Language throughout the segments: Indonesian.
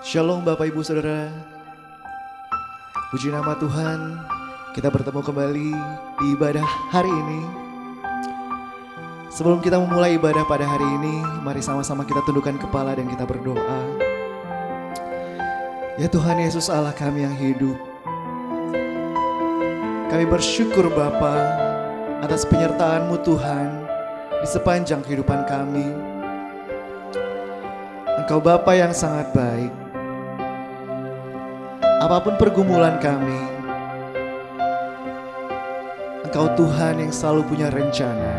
Shalom Bapak Ibu Saudara. Puji nama Tuhan, kita bertemu kembali di ibadah hari ini. Sebelum kita memulai ibadah pada hari ini, mari sama-sama kita tundukkan kepala dan kita berdoa. Ya Tuhan Yesus Allah kami yang hidup, kami bersyukur Bapa atas penyertaan-Mu Tuhan di sepanjang kehidupan kami. Engkau Bapa yang sangat baik. Apapun pergumulan kami, Engkau Tuhan yang selalu punya rencana.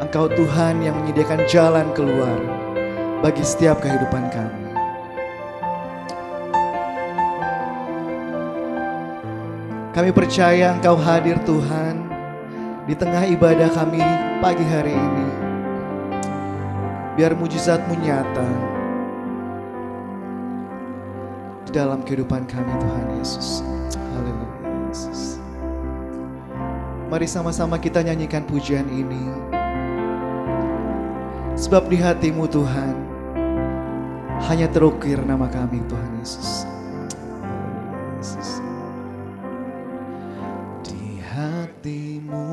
Engkau Tuhan yang menyediakan jalan keluar bagi setiap kehidupan kami. Kami percaya Engkau hadir Tuhan di tengah ibadah kami pagi hari ini. Biar mujizat-Mu nyata dalam kehidupan kami Tuhan Yesus. Haleluya Yesus. Mari sama-sama kita nyanyikan pujian ini. Sebab di hati-Mu Tuhan hanya terukir nama kami Tuhan Yesus. Haleluya Yesus. Di hati-Mu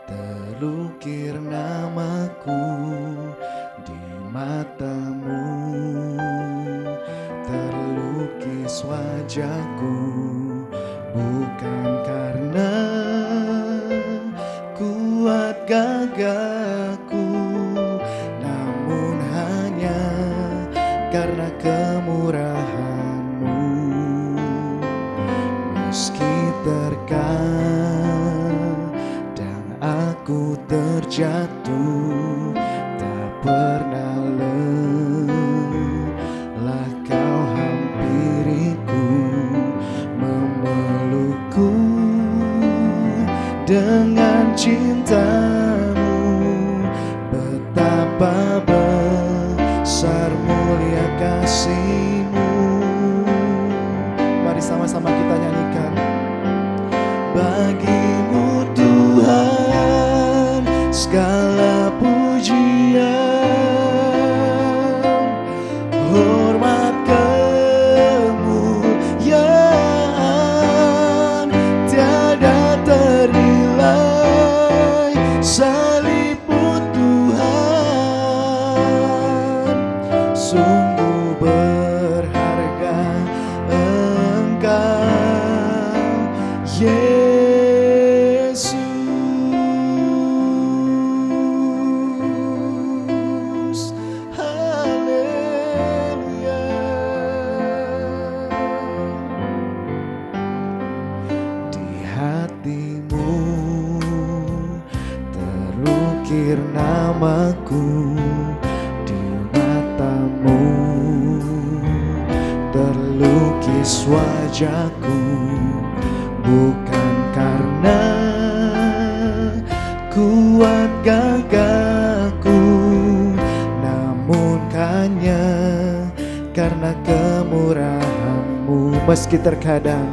terukir namaku, di mata-Mu terlukis wajahku, bukan karena kuat gagahku, namun hanya karena kemurahan-Mu. Meski terkadang aku terjatuh, tak pernah lelah Kau hampiriku, memelukku dengan cinta-Mu. Betapa besar mulia kasih-Mu. Mari sama-sama kita nyanyikan. Bagi-Mu Tuhan segala pujian, hormat kemuliaan tiada ternilai. Salib-Mu Tuhan, sungguh berharga Engkau Yesus. Haleluya. Di hati-Mu terukir namaku, di mata-Mu terlukis wajahku, bukan karena kuat gagahku, namun hanya karena kemurahan-Mu. Meski terkadang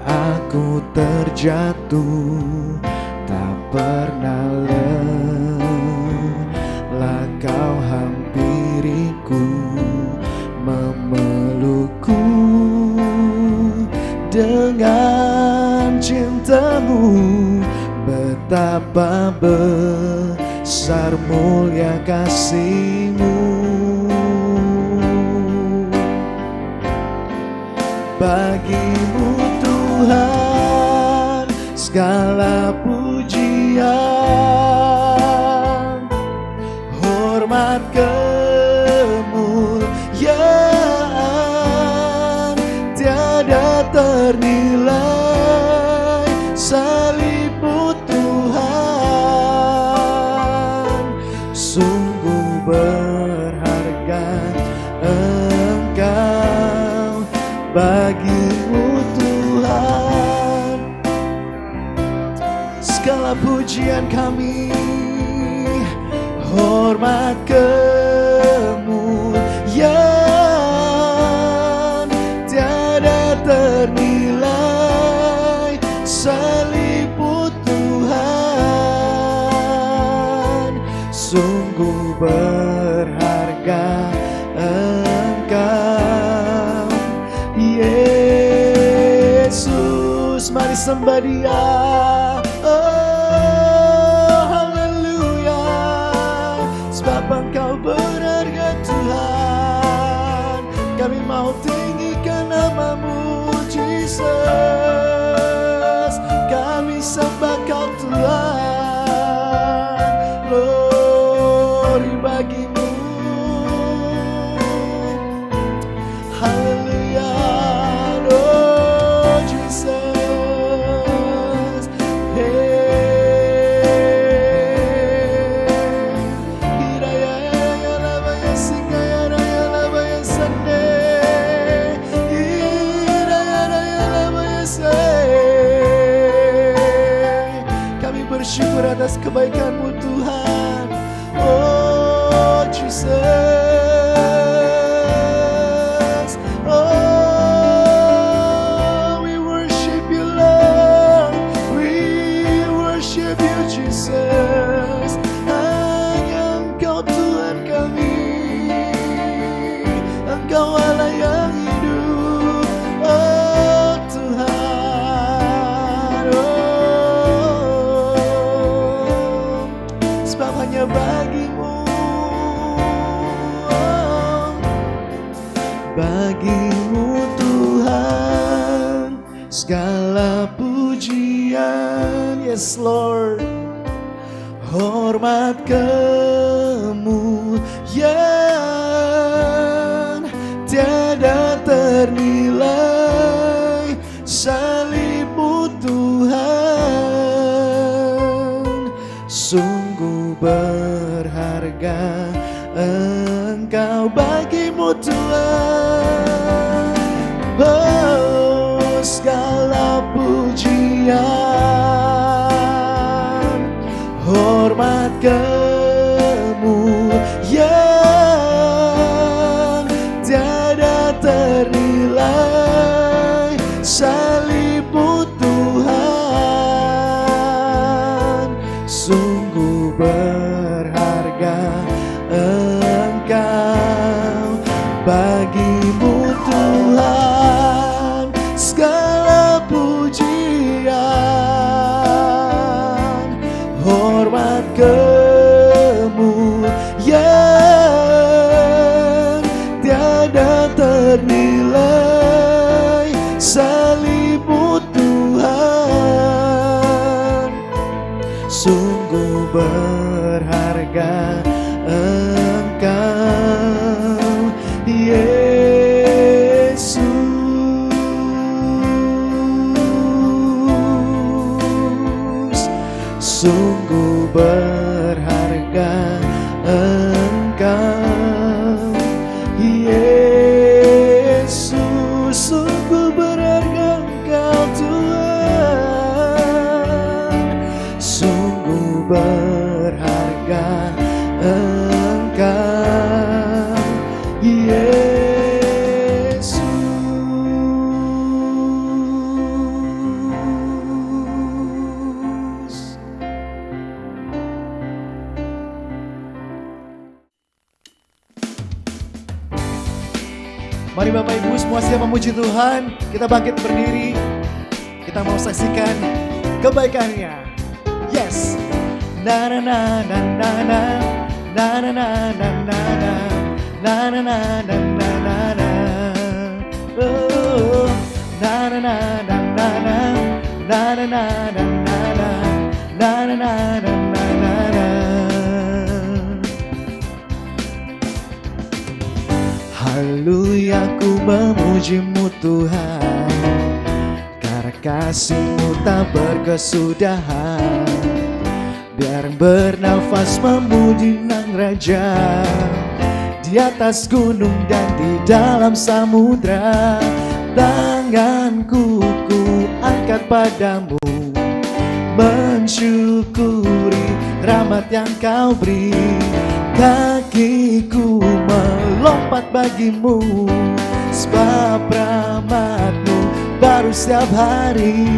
aku terjatuh, tak pernah lelah Kau hampiriku, memelukku dengan cinta-Mu. Betapa besar mulia kasih-Mu. Bagi-Mu Tuhan segala pujian, hormat kemuliaan tiada ternilai. Salib-Mu Tuhan, sungguh berharga Engkau. Bagi-Mu Tuhan segala pujian kami, hormat kemuliaan tiada ternilai, salibmu Tuhan, sungguh berharga Engkau Yesus. Mari sembah Dia. Oh haleluya, sebab Engkau berharga Tuhan. Kami mau tinggikan nama-Mu Jesus. Kami sembah Kau Tuhan, glory bagi-Mu. Haleluya, oh Jesus. Kami bersyukur atas kebaikan-Mu Tuhan, oh Jesus. Oh, we worship You Lord, we worship You Jesus. Hanya Engkau Tuhan kami, Engkau Allah yang hidup, oh Tuhan. Oh, sebab hanya bagi-Mu, oh, bagi-Mu Tuhan segala pujian. Yes Lord, hormat kemuliaan tiada ternilai, salibmu Tuhan, sungguh berharga Engkau, bagi-Mu Tuhan, oh segala pujian, hormat kemuliaan tiada ternilai, salibmu Tuhan, sungguh berharga Engkau, bagi-Mu Tuhan segala pujian, hormat kemuliaan tiada ternilai, salibmu Tuhan, sungguh berharga Engkau Yesus. Sungguh berharga Engkau Yesus, sungguh berharga Engkau Tuhan, sungguh berharga Engkau Yesus. Mari Bapak Ibu semua siap memuji Tuhan. Kita bangkit berdiri. Kita mau saksikan kebaikan-Nya. Yes. Na na na na na na na na na na na na na na na na na na. Oh, na na na na na na na na na na na na na na na. Haleluya, ku memuji-Mu Tuhan, karena kasih-Mu tak berkesudahan. Biar bernafas memuji Sang Raja, di atas gunung dan di dalam samudra. Tanganku ku angkat padamu, mensyukuri rahmat yang kau beri. Kakiku melompat bagimu, sebab rahmat-Mu baru setiap hari.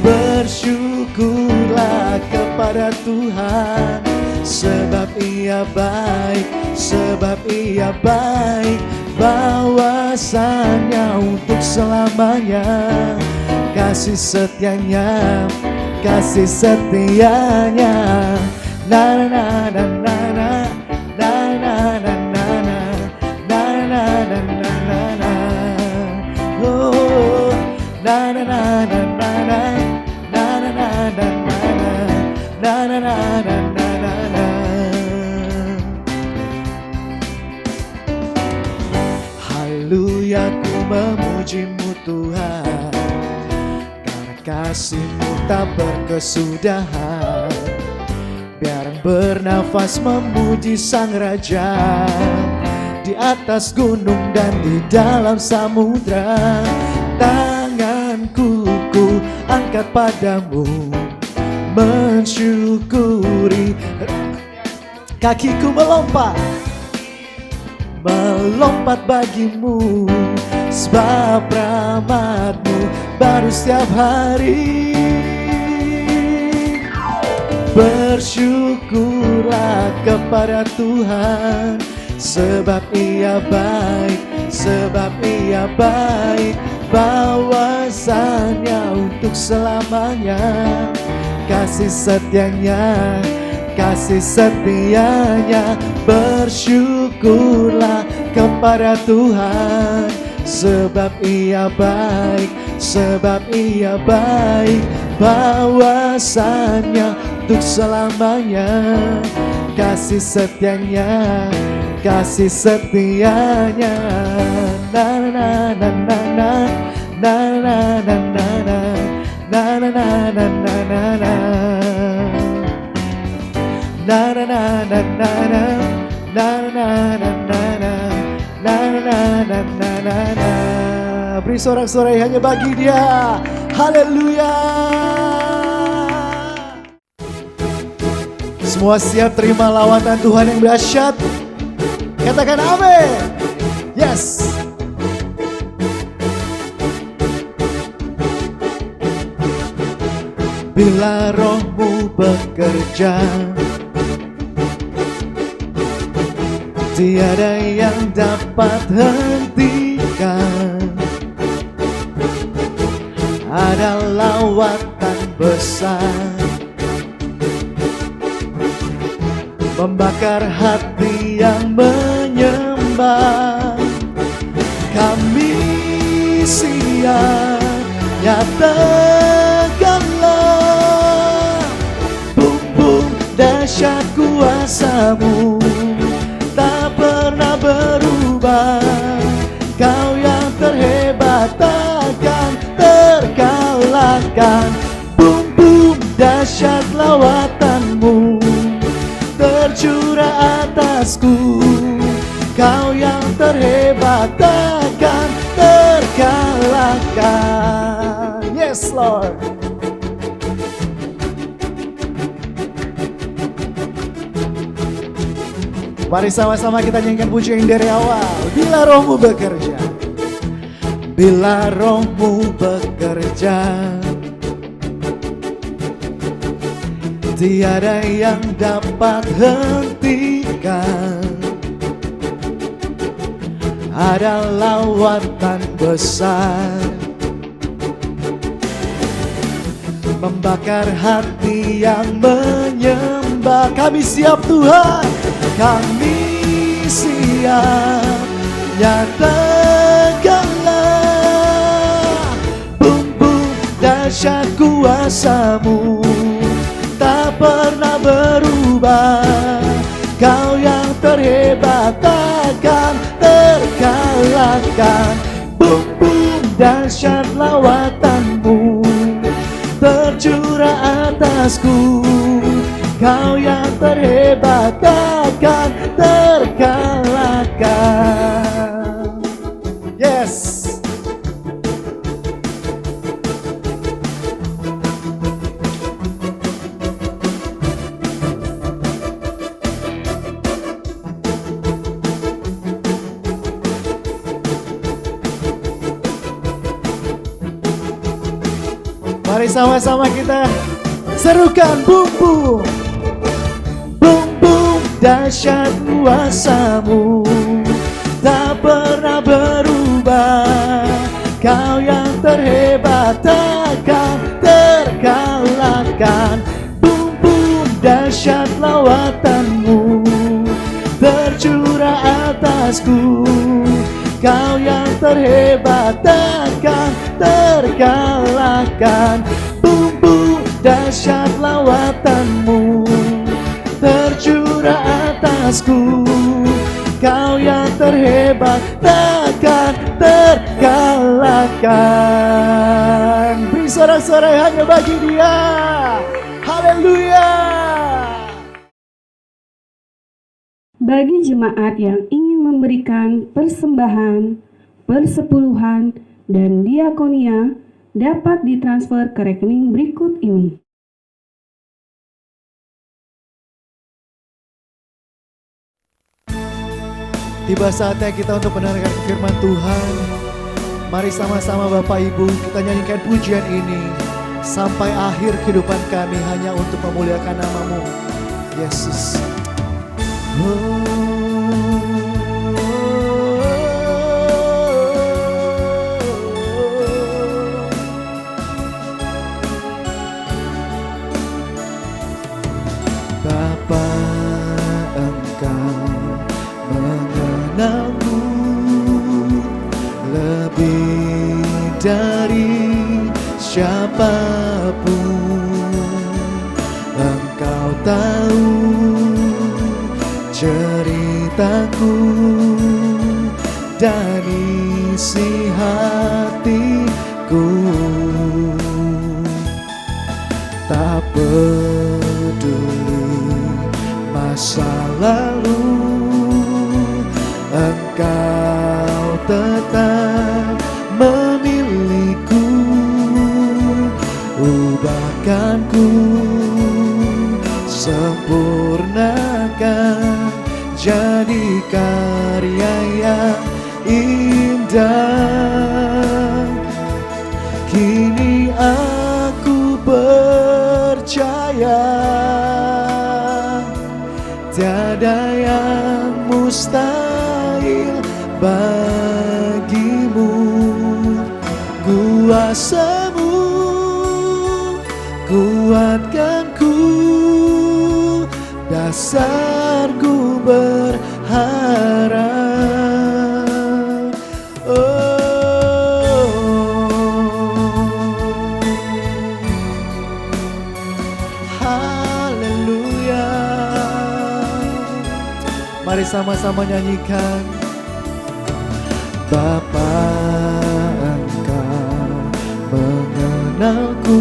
Bersyukurlah kepada Tuhan, sebab Ia baik, sebab Ia baik. Bahwasanya untuk selamanya, kasih setianya, kasih setianya. Na na na na na na na na na na na na na na na na. Oh, na na na na na na na na na na na na na na na na. Haleluya, ku memuji-Mu Tuhan, karena kasih-Mu tak berkesudahan. Biar bernafas memuji Sang Raja, di atas gunung dan di dalam samudra. Tanganku ku angkat padamu, mensyukuri. Kakiku melompat, melompat bagimu, sebab rahmat-Mu baru setiap hari. Bersyukurlah kepada Tuhan, sebab Ia baik, sebab Ia baik. Bahwasanya untuk selamanya, kasih setianya, kasih setianya. Bersyukurlah kepada Tuhan, sebab Ia baik, sebab Ia baik. Bahwasanya untuk selamanya, kasih setianya, kasih setianya. Na na na na na na na na na na na na na na na na na. Na na na na na na na na na na na na na na na. Beri sorak-sorai hanya bagi Dia. Haleluya. Semua siap terima lawatan Tuhan yang dahsyat? Katakan amin. Yes. Bila Roh-Mu bekerja, tiada yang dapat hentikan. Ada lawatan besar, membakar hati yang menyembah. Kami siap, nyatakanlah bumbung dahsyat kuasa-Mu tak pernah berubah. Kau yang terhebat takkan terkalahkan. Bumbung dahsyat lawatan-Mu tercurah atasku. Kau yang terhebat takkan terkalahkan. Yes Lord. Mari sama-sama kita nyanyikan pujian dari awal. Bila Roh-Mu bekerja, bila Roh-Mu bekerja, tiada yang dapat hentikan. Ada lawatan besar, membakar hati yang menyembah. Kami siap Tuhan, kami siap, nyatakanlah bumbung dahsyat kuasa-Mu tak pernah berubah. Kau yang terhebat takkan terkalahkan. Bumbung dahsyat lawatan-Mu tercurah atasku. Kau yang terhebat takkan terkalahkan. Yes. Mari sama-sama kita serukan boom boom. Boom boom dahsyat kuasamu tak pernah berubah. Kau yang terhebat takkan terkalahkan. Boom boom dahsyat lawatanmu tercurah atasku. Kau yang terhebat takkan terkalahkan. Boom boom dahsyat lawatanmu tercurah atasku. Kau yang terhebat takkan terkalahkan. Beri sorak-sorai hanya bagi Dia. Haleluya. Bagi jemaat yang ingin memberikan persembahan, persepuluhan, dan diakonia dapat ditransfer ke rekening berikut ini. Tiba saatnya kita untuk mendengarkan firman Tuhan. Mari sama-sama Bapak Ibu kita nyanyikan pujian ini sampai akhir kehidupan kami hanya untuk memuliakan nama-Mu, Yesus. Bapa, Engkau mengenalku lebih dari siapapun. Engkau tahu ceritaku dan isi hatiku. Tak peduli masa lalu, Engkau tetap memilihku. Ubahkanku, sempurnakan, jadi karya yang indah. Kini aku percaya tiada yang mustahil bagimu. Kuasa-Mu kuatkanku, dasarku berharap. Haleluya. Mari sama-sama nyanyikan. Bapa, Engkau mengenalku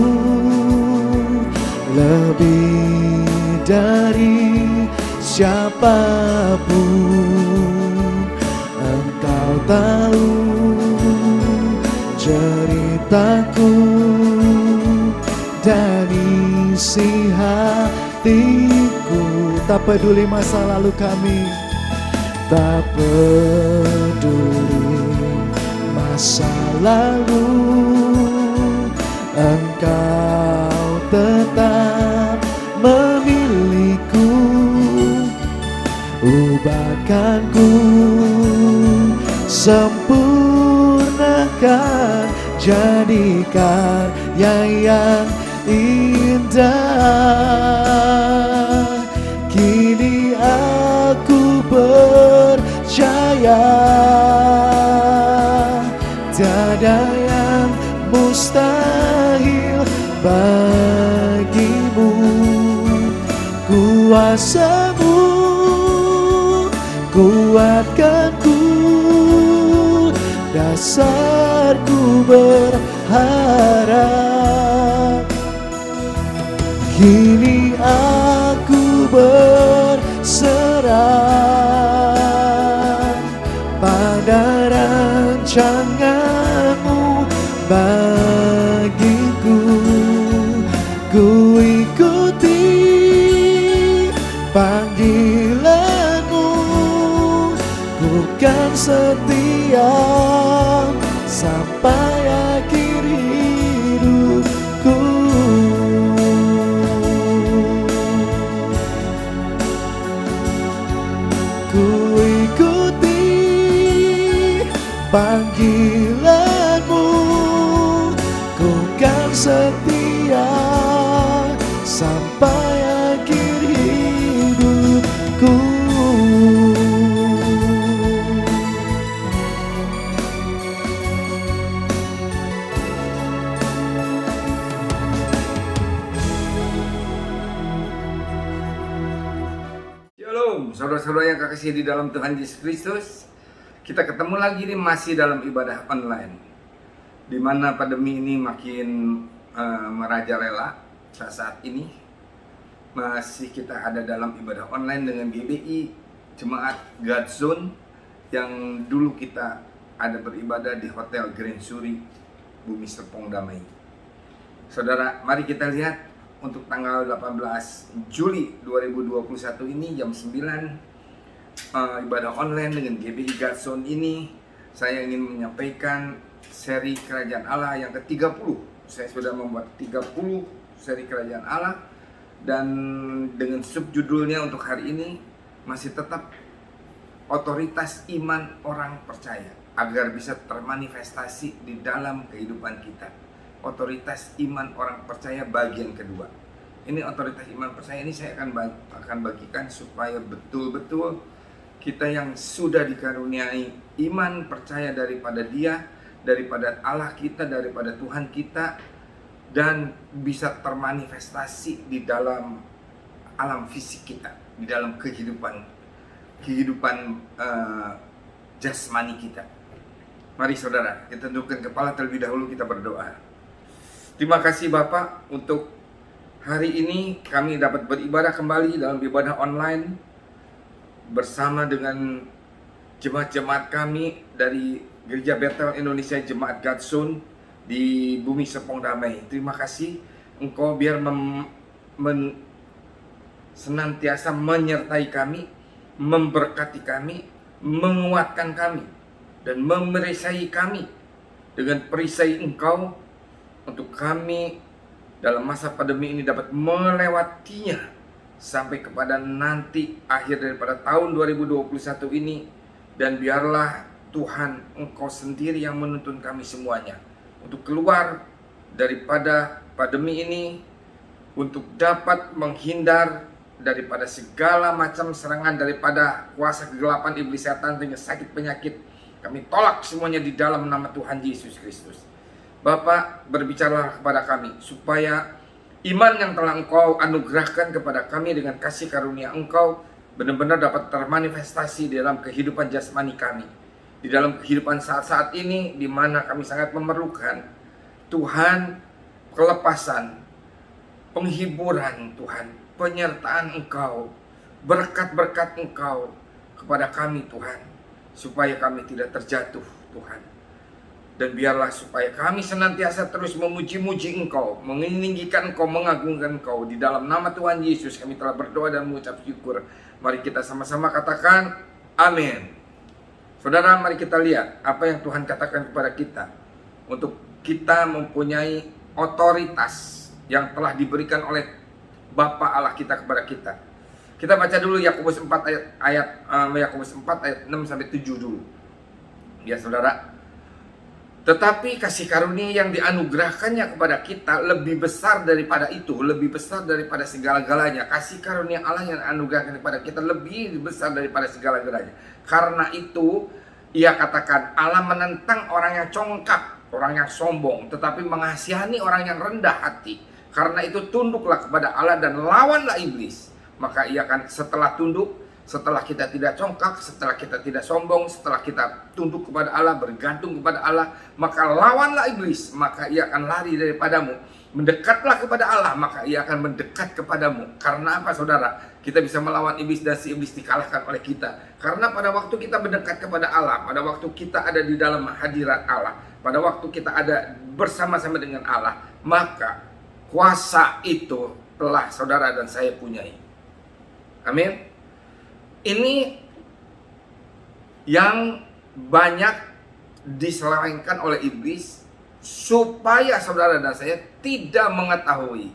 lebih dari siapapun. Engkau tahu ceritaku dan isi hatiku. Tak peduli masa lalu kami, tak peduli masa lalu, Engkau tetap memilihku. Ubahkanku, sempurnakan, jadi karya yang indah. Kini aku percaya tiada yang mustahil bagimu. Kuasa-Mu kuatkanku, dasarku berharap. Kini aku berserah pada rancangan-Mu bagiku. Ku ikuti panggilan-Mu, bukan setia sampai akhir hidupku. saudara-saudara yang kekasih di dalam Tuhan Yesus Kristus. Kita ketemu lagi nih masih dalam ibadah online, di mana pandemi ini makin merajalela. Saat ini masih kita ada dalam ibadah online dengan GBI Jemaat God Zone, yang dulu kita ada beribadah di Hotel Grand Suri, Bumi Serpong Damai. Saudara, mari kita lihat untuk tanggal 18 Juli 2021 ini jam 9, ibadah online dengan GBI God Zone ini, saya ingin menyampaikan seri Kerajaan Allah yang ke-30. Saya sudah membuat 30 seri Kerajaan Allah, dan dengan subjudulnya untuk hari ini masih tetap otoritas iman orang percaya agar bisa termanifestasi di dalam kehidupan kita. Otoritas iman orang percaya bagian kedua. Ini otoritas iman percaya ini saya akan bagikan supaya betul-betul kita yang sudah dikaruniai iman percaya daripada Dia, daripada Allah kita, daripada Tuhan kita, dan bisa termanifestasi di dalam alam fisik kita, di dalam kehidupan jasmani kita. Mari saudara, kita tundukkan kepala terlebih dahulu, kita berdoa. Terima kasih Bapak untuk hari ini kami dapat beribadah kembali dalam ibadah online bersama dengan jemaat-jemaat kami dari Gereja Betel Indonesia Jemaat God Zone di Bumi Serpong Damai. Terima kasih Engkau biar senantiasa menyertai kami, memberkati kami, menguatkan kami, dan memerisai kami dengan perisai Engkau, untuk kami dalam masa pandemi ini dapat melewatinya sampai kepada nanti akhir daripada tahun 2021 ini. Dan biarlah Tuhan Engkau sendiri yang menuntun kami semuanya untuk keluar daripada pandemi ini, untuk dapat menghindar daripada segala macam serangan daripada kuasa kegelapan iblis setan dengan sakit penyakit. Kami tolak semuanya di dalam nama Tuhan Yesus Kristus. Bapak, berbicaralah kepada kami supaya iman yang telah Engkau anugerahkan kepada kami dengan kasih karunia Engkau benar-benar dapat termanifestasi di dalam kehidupan jasmani kami, di dalam kehidupan saat-saat ini di mana kami sangat memerlukan Tuhan, kelepasan, penghiburan Tuhan, penyertaan Engkau, berkat-berkat Engkau kepada kami Tuhan, supaya kami tidak terjatuh Tuhan. Dan biarlah supaya kami senantiasa terus memuji-muji Engkau, meninggikan Engkau, mengagungkan Engkau. Di dalam nama Tuhan Yesus kami telah berdoa dan mengucap syukur. Mari kita sama-sama katakan amin. Saudara, mari kita lihat apa yang Tuhan katakan kepada kita, untuk kita mempunyai otoritas yang telah diberikan oleh Bapa Allah kita kepada kita. Kita baca dulu Yakobus 4 ayat 6 sampai 7 dulu. Ya saudara. Tetapi kasih karunia yang dianugerahkannya kepada kita lebih besar daripada itu, lebih besar daripada segala-galanya. Kasih karunia Allah yang dianugerahkan kepada kita lebih besar daripada segala-galanya. Karena itu, ia katakan, Allah menentang orang yang congkak, orang yang sombong, tetapi mengasihani orang yang rendah hati. Karena itu tunduklah kepada Allah dan lawanlah iblis. Maka ia akan setelah tunduk, setelah kita tidak congkak, setelah kita tidak sombong, setelah kita tunduk kepada Allah, bergantung kepada Allah, maka lawanlah iblis, maka ia akan lari daripadamu. Mendekatlah kepada Allah, maka ia akan mendekat kepadamu. Karena apa saudara? Kita bisa melawan iblis dan si iblis dikalahkan oleh kita. Karena pada waktu kita mendekat kepada Allah, pada waktu kita ada di dalam hadirat Allah, pada waktu kita ada bersama-sama dengan Allah, maka kuasa itu telah saudara dan saya punyai. Amin. Ini yang banyak diselewengkan oleh iblis supaya saudara dan saya tidak mengetahui,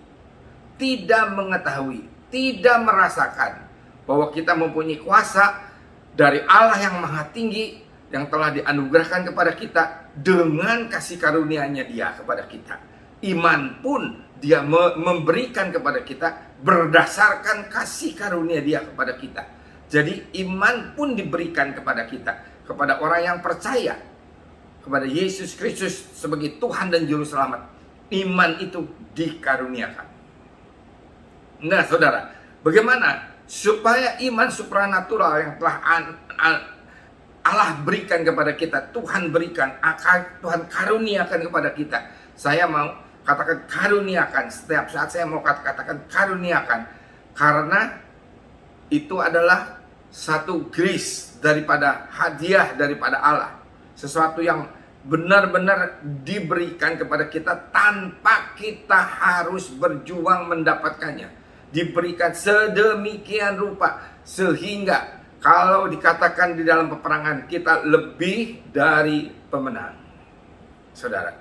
tidak merasakan bahwa kita mempunyai kuasa dari Allah yang Maha Tinggi yang telah dianugerahkan kepada kita dengan kasih karunia-Nya Dia kepada kita. Iman pun Dia memberikan kepada kita berdasarkan kasih karunia Dia kepada kita. Jadi iman pun diberikan kepada kita, kepada orang yang percaya kepada Yesus Kristus sebagai Tuhan dan Juru Selamat. Iman itu dikaruniakan. Nah saudara, bagaimana supaya iman supranatural yang telah Allah berikan kepada kita, Tuhan berikan, Tuhan karuniakan kepada kita. Saya mau katakan karuniakan, setiap saat saya mau katakan karuniakan, karena itu adalah satu grace daripada hadiah daripada Allah, sesuatu yang benar-benar diberikan kepada kita tanpa kita harus berjuang mendapatkannya. Diberikan sedemikian rupa sehingga kalau dikatakan di dalam peperangan kita lebih dari pemenang, saudara.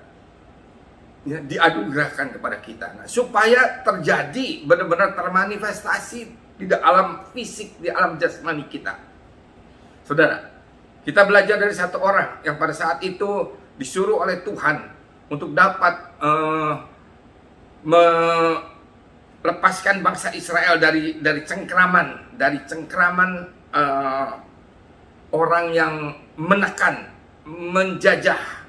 Ya, dianugerahkan kepada kita. Nah, supaya terjadi benar-benar termanifestasi di alam fisik, di alam jasmani kita, saudara. Kita belajar dari satu orang yang pada saat itu disuruh oleh Tuhan untuk dapat melepaskan bangsa Israel dari cengkraman, orang yang menekan, menjajah,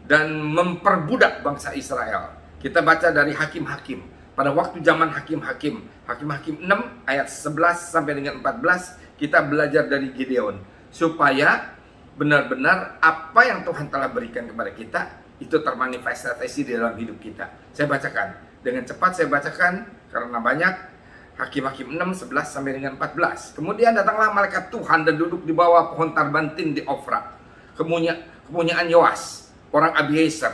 dan memperbudak bangsa Israel. Kita baca dari Hakim-Hakim. Pada waktu zaman Hakim-Hakim 6 ayat 11 sampai dengan 14, kita belajar dari Gideon. Supaya benar-benar apa yang Tuhan telah berikan kepada kita itu termanifestasi di dalam hidup kita. Saya bacakan dengan cepat, saya bacakan karena banyak. Hakim-Hakim 6 11 sampai dengan 14. Kemudian datanglah malaikat Tuhan dan duduk di bawah pohon tarbantin di Ofra, kepunyaan Yoas orang Abiezer.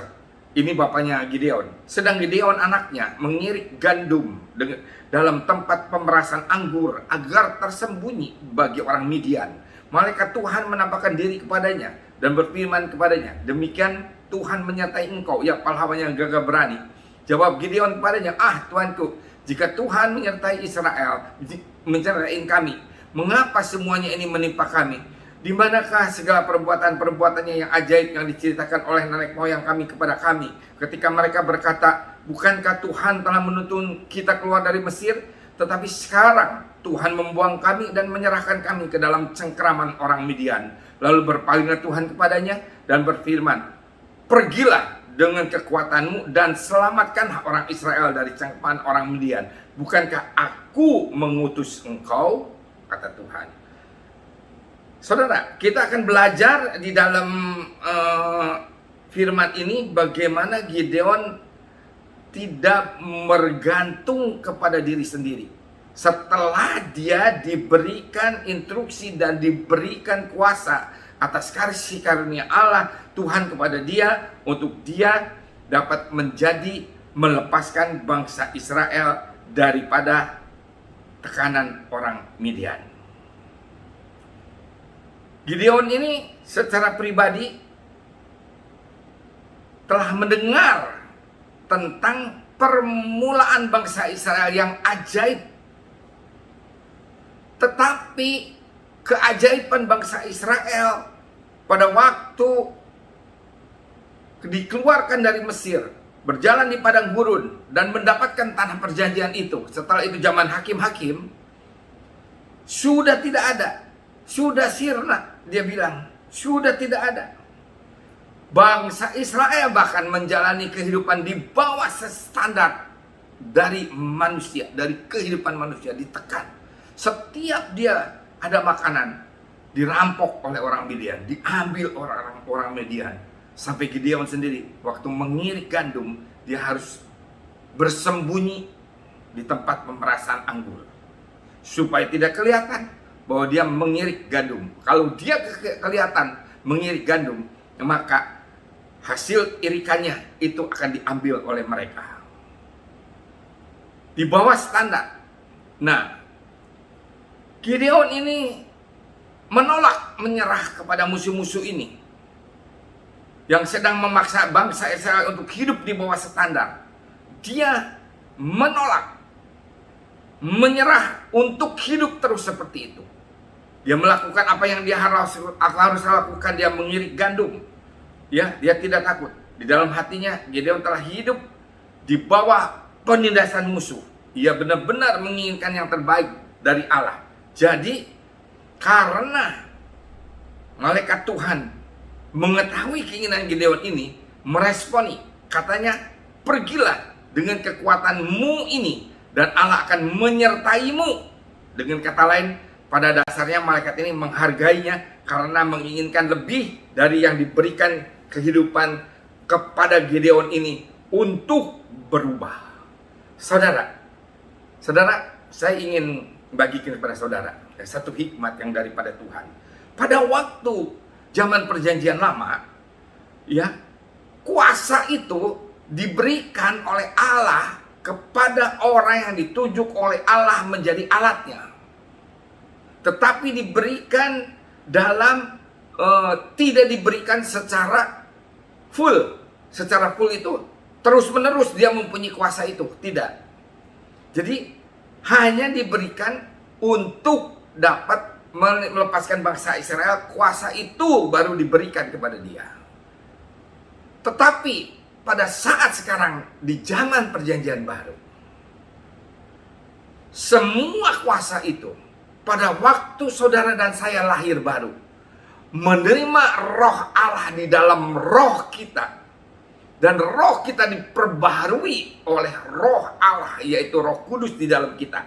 Ini bapaknya Gideon. Sedang Gideon anaknya mengirik gandum dalam tempat pemerasan anggur agar tersembunyi bagi orang Midian. Malaikat Tuhan menampakkan diri kepadanya dan berfirman kepadanya, "Demikian Tuhan menyertai engkau, ya pahlawan yang gagah berani." Jawab Gideon kepadanya, Tuanku, jika Tuhan menyertai Israel, menyertai kami, mengapa semuanya ini menimpa kami? Di manakah segala perbuatan-perbuatannya yang ajaib yang diceritakan oleh nenek moyang kami kepada kami, ketika mereka berkata, bukankah Tuhan telah menuntun kita keluar dari Mesir? Tetapi sekarang Tuhan membuang kami dan menyerahkan kami ke dalam cengkraman orang Midian. Lalu berpalinglah Tuhan kepadanya dan berfirman, "Pergilah dengan kekuatanmu dan selamatkanlah orang Israel dari cengkraman orang Midian. Bukankah aku mengutus engkau?" kata Tuhan. Saudara, kita akan belajar di dalam firman ini bagaimana Gideon tidak bergantung kepada diri sendiri. Setelah dia diberikan instruksi dan diberikan kuasa atas kasih karunia Allah Tuhan kepada dia, untuk dia dapat melepaskan bangsa Israel daripada tekanan orang Midian. Gideon ini secara pribadi telah mendengar tentang permulaan bangsa Israel yang ajaib. Tetapi keajaiban bangsa Israel pada waktu dikeluarkan dari Mesir, berjalan di padang gurun dan mendapatkan tanah perjanjian itu, setelah itu zaman hakim-hakim, sudah tidak ada, sudah sirna, dia bilang, sudah tidak ada. Bangsa Israel bahkan menjalani kehidupan di bawah standar dari manusia, dari kehidupan manusia, ditekan. Setiap dia ada makanan, dirampok oleh orang Midian, diambil orang Midian. Sampai Gideon sendiri, waktu mengirik gandum, dia harus bersembunyi di tempat pemerasan anggur, supaya tidak kelihatan bahwa dia mengirik gandum. Kalau dia kelihatan mengirik gandum, maka hasil irikannya itu akan diambil oleh mereka. Di bawah standar. Nah, Gideon ini menolak menyerah kepada musuh-musuh ini yang sedang memaksa bangsa Israel untuk hidup di bawah standar. Dia menolak menyerah untuk hidup terus seperti itu. Dia melakukan apa yang dia harus lakukan. Dia mengirik gandum. Ya, dia tidak takut. Di dalam hatinya Gideon telah hidup di bawah penindasan musuh. Ia benar-benar menginginkan yang terbaik dari Allah. Jadi karena malaikat Tuhan mengetahui keinginan Gideon ini, meresponi, katanya, "Pergilah dengan kekuatanmu ini dan Allah akan menyertaimu." Dengan kata lain, pada dasarnya malaikat ini menghargainya karena menginginkan lebih dari yang diberikan kehidupan kepada Gideon ini untuk berubah. Saudara, saya ingin bagikan kepada saudara satu hikmat yang daripada Tuhan. Pada waktu zaman perjanjian lama, ya, kuasa itu diberikan oleh Allah kepada orang yang ditunjuk oleh Allah menjadi alatnya. Tetapi diberikan dalam tidak diberikan secara full. Secara full itu terus menerus dia mempunyai kuasa itu, tidak. Jadi hanya diberikan untuk dapat melepaskan bangsa Israel, kuasa itu baru diberikan kepada dia. Tetapi pada saat sekarang di zaman perjanjian baru, semua kuasa itu pada waktu saudara dan saya lahir baru, menerima roh Allah di dalam roh kita, dan roh kita diperbaharui oleh roh Allah, yaitu Roh Kudus di dalam kita,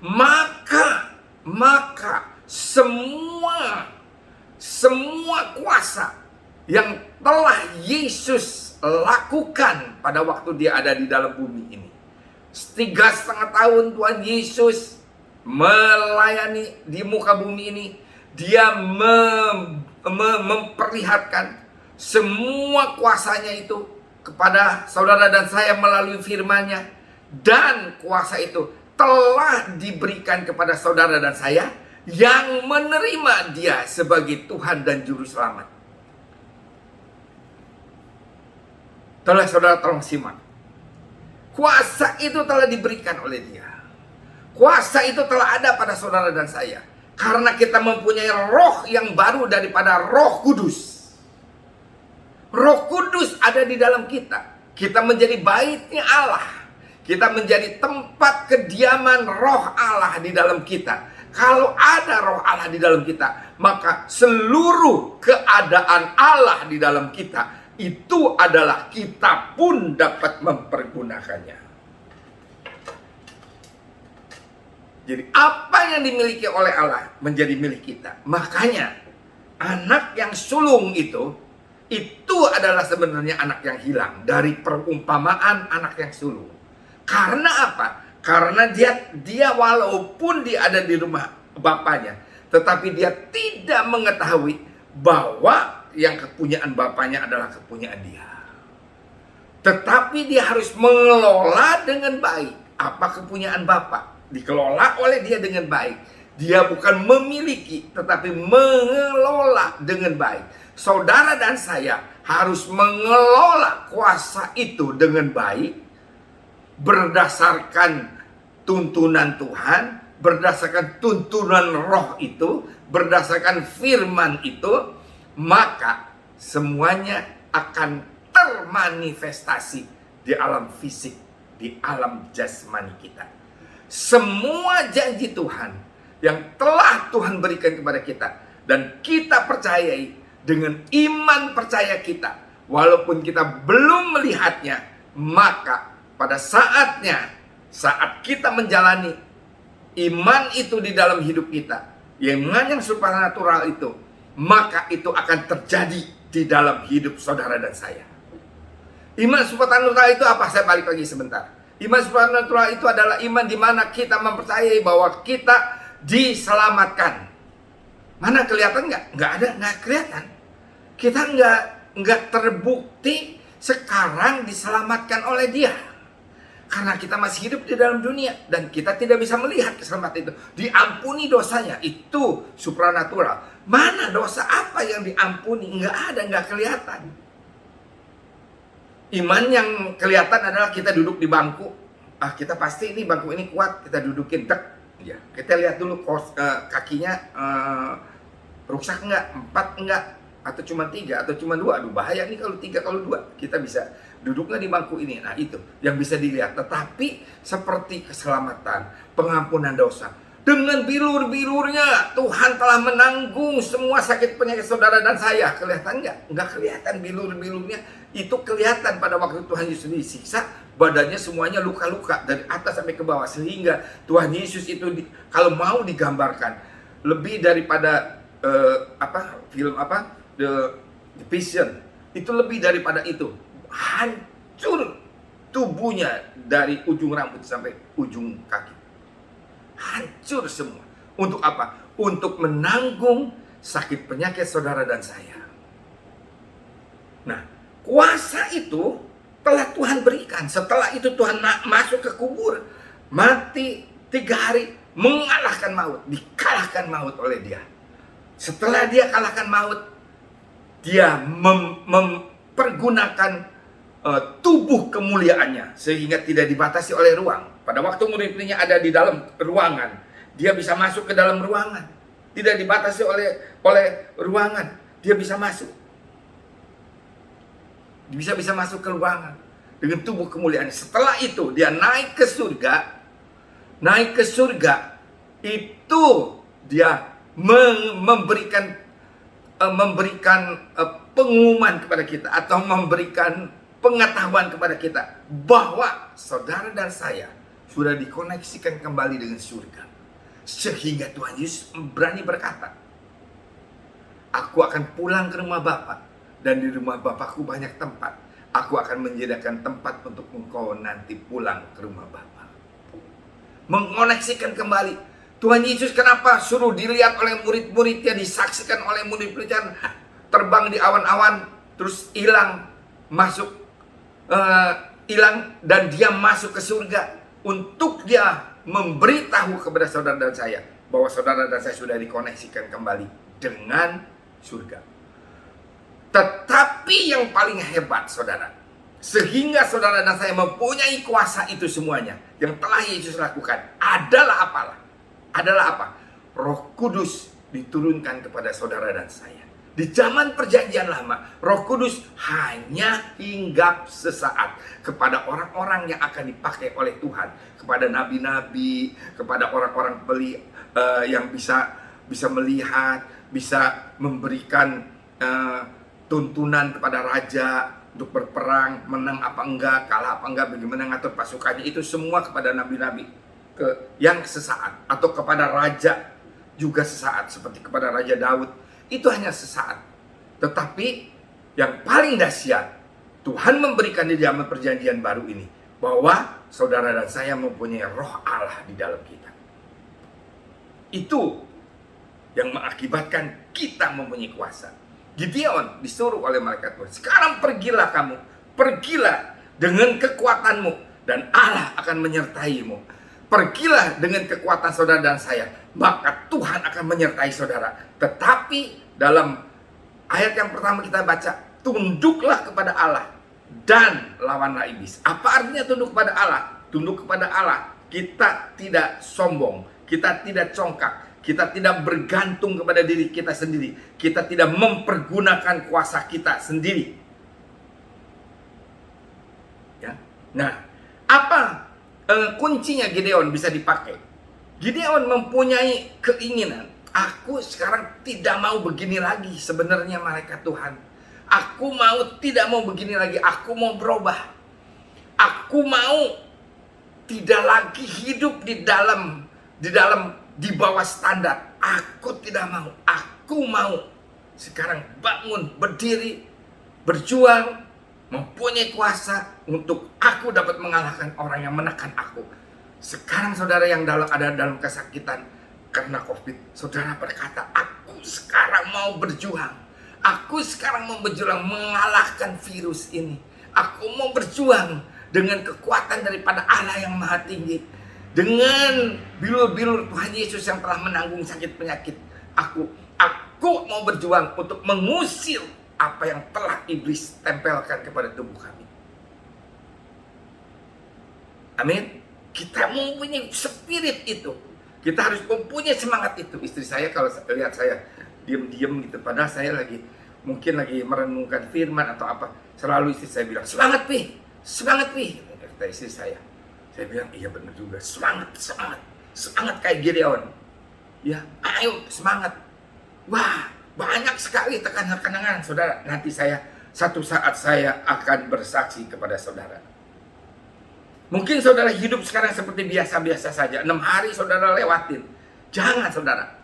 maka semua kuasa yang telah Yesus lakukan pada waktu dia ada di dalam bumi ini, 3,5 tahun Tuhan Yesus melayani di muka bumi ini, dia memperlihatkan semua kuasanya itu kepada saudara dan saya melalui firman-Nya, dan kuasa itu telah diberikan kepada saudara dan saya yang menerima dia sebagai Tuhan dan Juru Selamat. Saudara tolong simak. Kuasa itu telah diberikan oleh dia. Kuasa itu telah ada pada saudara dan saya karena kita mempunyai roh yang baru daripada Roh Kudus. Roh Kudus ada di dalam kita. Kita menjadi baitnya Allah. Kita menjadi tempat kediaman roh Allah di dalam kita. Kalau ada roh Allah di dalam kita, maka seluruh keadaan Allah di dalam kita, itu adalah kita pun dapat mempergunakannya. Jadi apa yang dimiliki oleh Allah menjadi milik kita. Makanya anak yang sulung itu adalah sebenarnya anak yang hilang dari perumpamaan anak yang sulung. Karena apa? Karena dia walaupun dia ada di rumah bapaknya, tetapi dia tidak mengetahui bahwa yang kepunyaan bapaknya adalah kepunyaan dia. Tetapi dia harus mengelola dengan baik apa kepunyaan bapak. Dikelola oleh dia dengan baik. Dia bukan memiliki, tetapi mengelola dengan baik. Saudara dan saya harus mengelola kuasa itu dengan baik, berdasarkan tuntunan Tuhan, berdasarkan tuntunan roh itu, berdasarkan firman itu, maka semuanya akan termanifestasi di alam fisik, di alam jasmani kita. Semua janji Tuhan yang telah Tuhan berikan kepada kita dan kita percayai dengan iman percaya kita, walaupun kita belum melihatnya, maka pada saatnya, saat kita menjalani iman itu di dalam hidup kita, iman yang supernatural itu, maka itu akan terjadi di dalam hidup saudara dan saya. Iman supernatural itu apa? Saya balik lagi sebentar. Iman supernatural itu adalah iman di mana kita mempercayai bahwa kita diselamatkan. Mana kelihatan nggak? Nggak ada, nggak kelihatan. Kita nggak terbukti sekarang diselamatkan oleh Dia. Karena kita masih hidup di dalam dunia dan kita tidak bisa melihat keselamatan itu. Diampuni dosanya, itu supranatural. Mana dosa apa yang diampuni? Nggak ada, nggak kelihatan. Iman yang kelihatan adalah kita duduk di bangku. Kita pasti ini bangku ini kuat, kita dudukin tek. Ya, kita lihat dulu kakinya rusak nggak, 4 nggak, atau cuma 3 atau cuma 2. Aduh bahaya nih kalau 3 kalau 2. Kita bisa duduk nggak di bangku ini. Nah itu yang bisa dilihat. Tetapi seperti keselamatan, pengampunan dosa, dengan bilur-bilurnya Tuhan telah menanggung semua sakit penyakit saudara dan saya. Kelihatan nggak? Nggak kelihatan bilur-bilurnya. Itu kelihatan pada waktu Tuhan Yesus disiksa, badannya semuanya luka-luka dari atas sampai ke bawah, sehingga Tuhan Yesus itu kalau mau digambarkan lebih daripada film The Passion, itu lebih daripada itu. Hancur tubuhnya dari ujung rambut sampai ujung kaki. Hancur semua. Untuk apa? Untuk menanggung sakit penyakit saudara dan saya. Nah, kuasa itu telah Tuhan berikan. Setelah itu Tuhan masuk ke kubur, mati 3 hari, mengalahkan maut, dikalahkan maut oleh dia. Setelah dia kalahkan maut, dia mempergunakan tubuh kemuliaannya sehingga tidak dibatasi oleh ruang. Pada waktu murid-muridnya ada di dalam ruangan, dia bisa masuk ke dalam ruangan, tidak dibatasi oleh ruangan, dia bisa masuk. Bisa masuk ke ruangan dengan tubuh kemuliaannya. Setelah itu dia naik ke surga. Naik ke surga itu dia memberikan pengumuman kepada kita atau memberikan pengetahuan kepada kita bahwa saudara dan saya sudah dikoneksikan kembali dengan surga. Sehingga Tuhan Yesus berani berkata, aku akan pulang ke rumah Bapa, dan di rumah Bapakku banyak tempat. Aku akan menyediakan tempat untuk engkau nanti pulang ke rumah Bapa. Mengoneksikan kembali. Tuhan Yesus kenapa suruh dilihat oleh murid-muridnya, disaksikan oleh murid-muridnya, terbang di awan-awan, terus hilang, hilang, dan dia masuk ke surga untuk dia memberitahu kepada saudara dan saya bahwa saudara dan saya sudah dikoneksikan kembali dengan surga. Tetapi yang paling hebat, saudara, sehingga saudara dan saya mempunyai kuasa itu semuanya yang telah Yesus lakukan, adalah apalah? Adalah apa? Roh Kudus diturunkan kepada saudara dan saya. Di zaman perjanjian lama, Roh Kudus hanya hinggap sesaat kepada orang-orang yang akan dipakai oleh Tuhan, kepada nabi-nabi, kepada orang-orang yang bisa melihat, bisa memberikan tuntunan kepada raja untuk berperang, menang apa enggak, kalah apa enggak, bagaimana ngatur pasukannya, itu semua kepada nabi-nabi yang sesaat, atau kepada raja juga sesaat, seperti kepada Raja Daud, itu hanya sesaat. Tetapi yang paling dahsyat, Tuhan memberikan di zaman perjanjian baru ini, bahwa saudara dan saya mempunyai roh Allah di dalam kita. Itu yang mengakibatkan kita mempunyai kuasa. Gideon disuruh oleh malaikat Tuhan, sekarang pergilah kamu, pergilah dengan kekuatanmu, dan Allah akan menyertaimu. Pergilah dengan kekuatan saudara dan saya, maka Tuhan akan menyertai saudara. Tetapi dalam ayat yang pertama kita baca, tunduklah kepada Allah dan lawanlah iblis. Apa artinya tunduk kepada Allah? Tunduk kepada Allah, kita tidak sombong, kita tidak congkak, kita tidak bergantung kepada diri kita sendiri, kita tidak mempergunakan kuasa kita sendiri. Ya. Nah, apa kuncinya Gideon bisa dipakai? Gideon mempunyai keinginan, aku sekarang tidak mau begini lagi sebenarnya malaikat Tuhan. Aku tidak mau begini lagi, aku mau berubah. Aku mau tidak lagi hidup di bawah standar. Aku tidak mau. Aku mau sekarang bangun, berdiri, berjuang, mempunyai kuasa untuk aku dapat mengalahkan orang yang menekan aku. Sekarang saudara yang ada dalam kesakitan karena COVID, saudara berkata, aku sekarang mau berjuang. Aku sekarang mau berjuang mengalahkan virus ini. Aku mau berjuang dengan kekuatan daripada Allah yang Maha Tinggi. Dengan bilur-bilur Tuhan Yesus yang telah menanggung sakit penyakit. Aku mau berjuang untuk mengusir apa yang telah iblis tempelkan kepada tubuh kami. Amin. Kita mempunyai spirit itu. Kita harus mempunyai semangat itu. Istri saya kalau lihat saya diam-diam gitu, padahal saya mungkin lagi merenungkan firman atau apa, selalu istri saya bilang, semangat Pi, semangat Pi. Kata istri saya bilang, iya benar juga, semangat kayak Gideon. Ya, ayo semangat. Wah, banyak sekali tekanan-tekanan, saudara. Nanti saya Satu saat saya akan bersaksi kepada saudara. Mungkin saudara hidup sekarang seperti biasa-biasa saja. 6 hari saudara lewatin. Jangan saudara.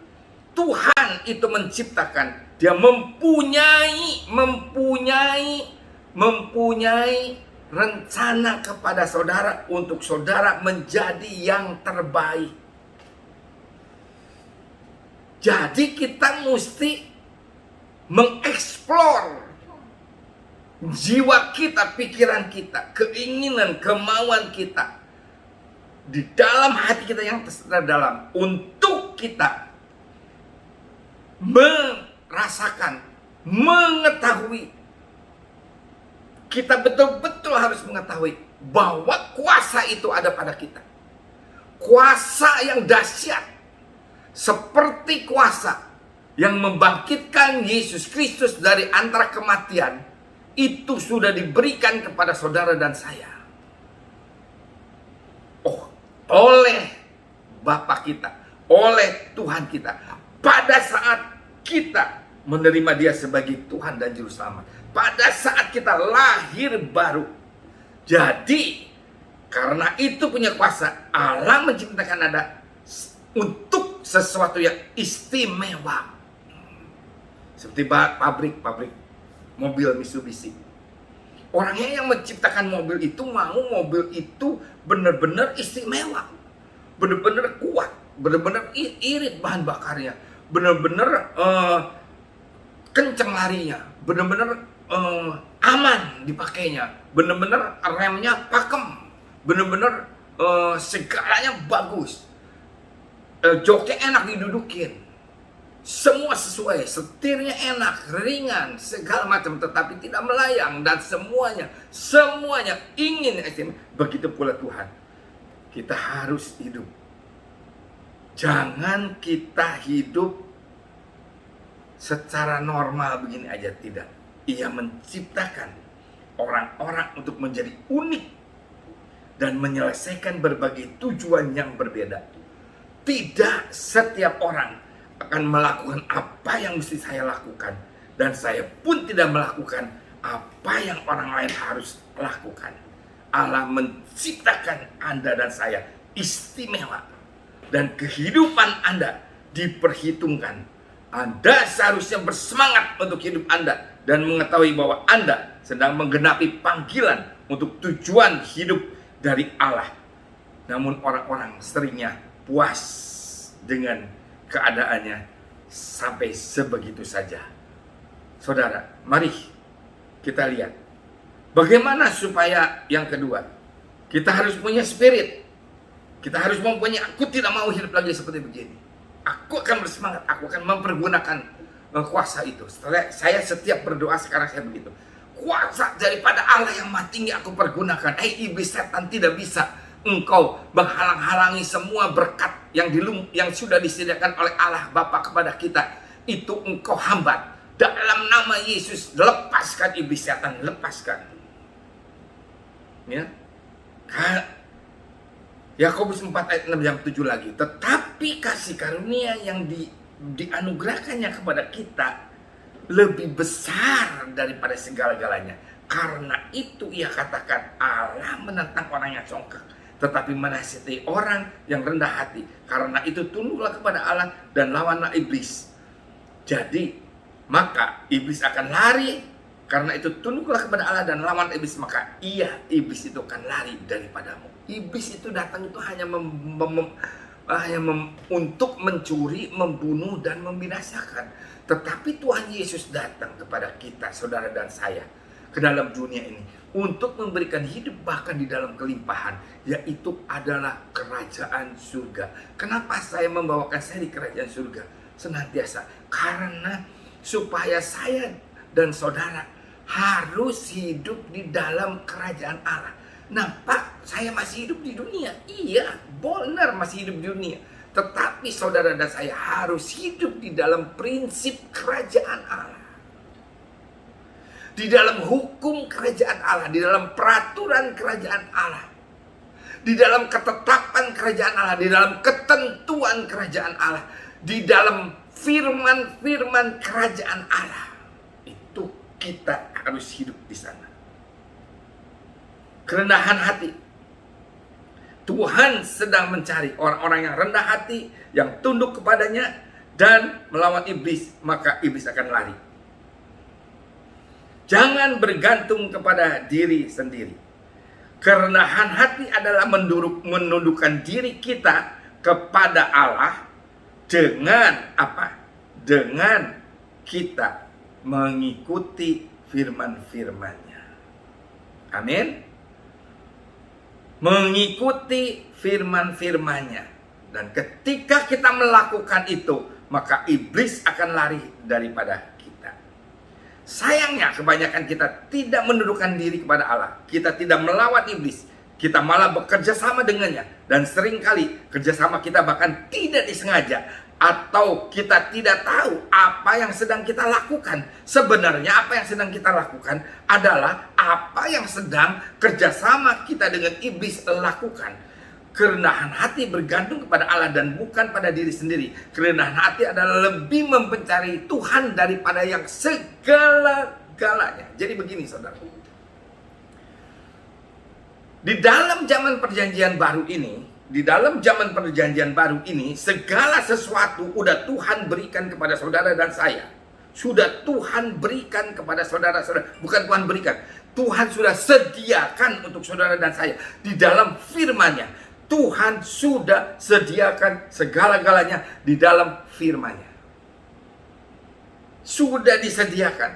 Tuhan itu menciptakan. Dia mempunyai rencana kepada saudara untuk saudara menjadi yang terbaik. Jadi kita mesti mengeksplor jiwa kita, pikiran kita, keinginan, kemauan kita di dalam hati kita yang terdalam untuk kita merasakan, mengetahui. Kita betul-betul harus mengetahui bahwa kuasa itu ada pada kita. Kuasa yang dahsyat, seperti kuasa yang membangkitkan Yesus Kristus dari antara kematian, itu sudah diberikan kepada saudara dan saya. Oh, oleh Bapa kita, oleh Tuhan kita, pada saat kita menerima Dia sebagai Tuhan dan Juru Selamat, pada saat kita lahir baru. Jadi, karena itu punya kuasa, Allah menciptakan Anda untuk sesuatu yang istimewa. Seperti pabrik mobil Mitsubishi. Orangnya yang menciptakan mobil itu mau mobil itu benar-benar istimewa, benar-benar kuat, benar-benar irit bahan bakarnya, benar-benar kenceng larinya, benar-benar aman dipakainya, benar-benar remnya pakem, benar-benar segalanya bagus, joknya enak didudukin. Semua sesuai, setirnya enak, ringan, segala macam, tetapi tidak melayang, dan semuanya ingin istimewa. Begitu pula Tuhan. Kita harus hidup. Jangan kita hidup secara normal begini aja, tidak. Ia menciptakan orang-orang untuk menjadi unik dan menyelesaikan berbagai tujuan yang berbeda. Tidak setiap orang akan melakukan apa yang mesti saya lakukan, dan saya pun tidak melakukan apa yang orang lain harus lakukan. Allah menciptakan Anda dan saya istimewa, dan kehidupan Anda diperhitungkan. Anda seharusnya bersemangat untuk hidup Anda dan mengetahui bahwa Anda sedang menggenapi panggilan untuk tujuan hidup dari Allah. Namun orang-orang seringnya puas dengan keadaannya sampai sebegitu saja. Saudara, mari kita lihat bagaimana supaya yang kedua, kita harus punya spirit. Kita harus mempunyai, aku tidak mau hidup lagi seperti begini. Aku akan bersemangat, aku akan mempergunakan kuasa itu. Saya setiap berdoa sekarang saya begitu. Kuasa daripada Allah yang maha tinggi aku pergunakan. Iblis setan tidak bisa engkau menghalang-halangi semua berkat yang sudah disediakan oleh Allah Bapa kepada kita. Itu engkau hambat. Dalam nama Yesus, lepaskan iblis setan, lepaskan. Ya. Yakobus 4 ayat 6 yang 7 lagi. Tetapi kasih karunia yang dianugerahkannya kepada kita lebih besar daripada segala-galanya. Karena itu ia katakan, Allah menentang orang yang congkak, tetapi menasihati orang yang rendah hati. Karena itu tunduklah kepada Allah dan lawanlah iblis. Jadi maka iblis akan lari. Karena itu tunduklah kepada Allah dan lawan iblis, maka iblis itu akan lari daripadamu. Iblis itu datang itu hanya untuk mencuri, membunuh, dan membinasakan. Tetapi Tuhan Yesus datang kepada kita, saudara dan saya, ke dalam dunia ini untuk memberikan hidup bahkan di dalam kelimpahan, yaitu adalah kerajaan surga. Kenapa saya membawakan saya di kerajaan surga senantiasa? Karena supaya saya dan saudara harus hidup di dalam kerajaan Allah. Nah Pak, saya masih hidup di dunia. Iya, benar masih hidup di dunia. Tetapi saudara dan saya harus hidup di dalam prinsip kerajaan Allah. Di dalam hukum kerajaan Allah, di dalam peraturan kerajaan Allah, di dalam ketetapan kerajaan Allah, di dalam ketentuan kerajaan Allah, di dalam firman-firman kerajaan Allah. Itu kita harus hidup di sana. Kerendahan hati. Tuhan sedang mencari orang-orang yang rendah hati, yang tunduk kepadanya dan melawan iblis, maka iblis akan lari. Jangan bergantung kepada diri sendiri. Kerendahan hati adalah menundukkan diri kita kepada Allah dengan apa? Dengan kita mengikuti firman-firman-Nya. Amin. Mengikuti firman-firman-Nya. Dan ketika kita melakukan itu, maka iblis akan lari daripada kita. Sayangnya kebanyakan kita tidak menundukkan diri kepada Allah. Kita tidak melawan iblis. Kita malah bekerja sama dengannya. Dan seringkali kerjasama kita bahkan tidak disengaja. Atau kita tidak tahu apa yang sedang kita lakukan. Sebenarnya apa yang sedang kita lakukan adalah apa yang sedang kerjasama kita dengan iblis lakukan. Kerendahan hati bergantung kepada Allah dan bukan pada diri sendiri. Kerendahan hati adalah lebih mencari Tuhan daripada yang segala-galanya. Jadi begini saudara. Di dalam zaman perjanjian baru ini, segala sesuatu udah Tuhan berikan kepada saudara dan saya. Sudah Tuhan berikan kepada saudara-saudara. Bukan Tuhan berikan. Tuhan sudah sediakan untuk saudara dan saya. Di dalam firman-Nya. Tuhan sudah sediakan segala-galanya di dalam firman-Nya. Sudah disediakan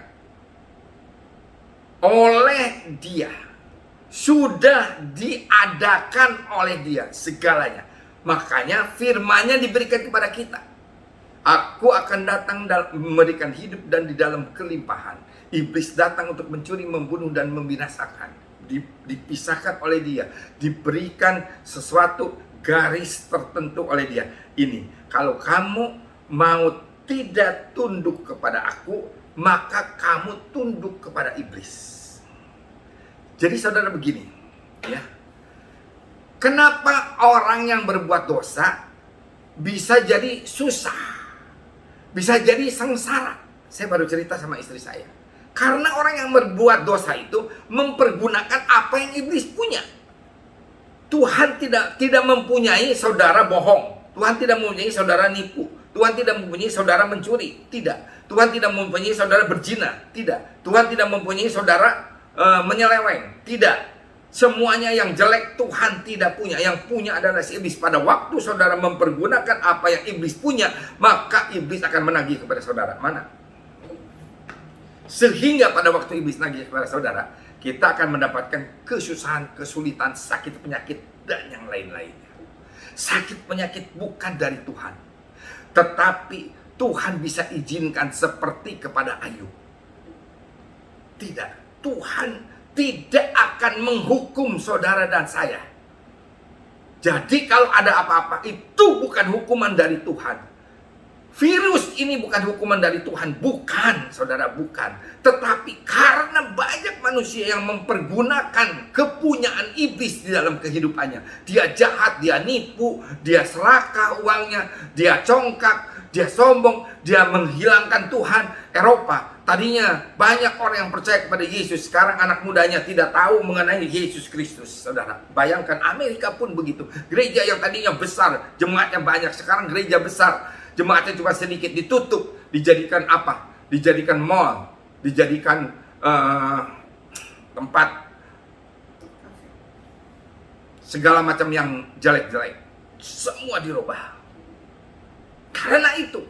oleh Dia. Sudah diadakan oleh Dia segalanya. Makanya firman-Nya diberikan kepada kita. Aku akan datang memberikan hidup dan di dalam kelimpahan. Iblis datang untuk mencuri, membunuh dan membinasakan. Dipisahkan oleh Dia, diberikan sesuatu garis tertentu oleh Dia. Ini, kalau kamu mau tidak tunduk kepada aku, maka kamu tunduk kepada iblis. Jadi saudara begini, ya. Kenapa orang yang berbuat dosa bisa jadi susah, bisa jadi sengsara? Saya baru cerita sama istri saya. Karena orang yang berbuat dosa itu mempergunakan apa yang iblis punya. Tuhan tidak mempunyai saudara bohong. Tuhan tidak mempunyai saudara nipu. Tuhan tidak mempunyai saudara mencuri. Tidak. Tuhan tidak mempunyai saudara berzina. Tidak. Tuhan tidak mempunyai saudara menyeleweng. Tidak. Semuanya yang jelek Tuhan tidak punya. Yang punya adalah si iblis. Pada waktu saudara mempergunakan apa yang iblis punya, maka iblis akan menagih kepada saudara. Mana? Sehingga pada waktu iblis nagih kepada saudara, kita akan mendapatkan kesusahan, kesulitan, sakit, penyakit, dan yang lain-lainnya. Sakit penyakit bukan dari Tuhan. Tetapi Tuhan bisa izinkan seperti kepada Ayub. Tidak. Tuhan tidak akan menghukum saudara dan saya. Jadi kalau ada apa-apa, itu bukan hukuman dari Tuhan. Virus ini bukan hukuman dari Tuhan. Bukan, saudara, bukan. Tetapi karena banyak manusia yang mempergunakan kepunyaan iblis di dalam kehidupannya. Dia jahat, dia nipu, dia serakah uangnya, dia congkak, dia sombong, dia menghilangkan Tuhan. Eropa, tadinya banyak orang yang percaya kepada Yesus. Sekarang anak mudanya tidak tahu mengenai Yesus Kristus, saudara. Bayangkan, Amerika pun begitu. Gereja yang tadinya besar, jemaatnya banyak. Sekarang gereja besar, jemaatnya cuma sedikit, ditutup, dijadikan apa? Dijadikan mall, dijadikan tempat segala macam yang jelek-jelek. Semua dirubah. Karena itu,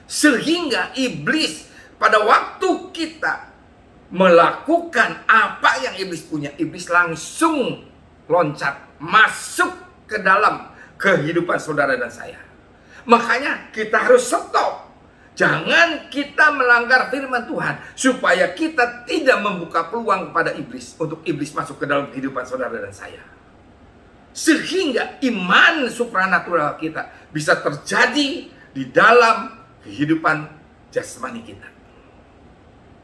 sehingga iblis pada waktu kita melakukan apa yang iblis punya, iblis langsung loncat masuk ke dalam kehidupan saudara dan saya. Makanya kita harus stop. Jangan kita melanggar firman Tuhan, supaya kita tidak membuka peluang kepada iblis, untuk iblis masuk ke dalam kehidupan saudara dan saya. Sehingga iman supranatural kita bisa terjadi di dalam kehidupan jasmani kita.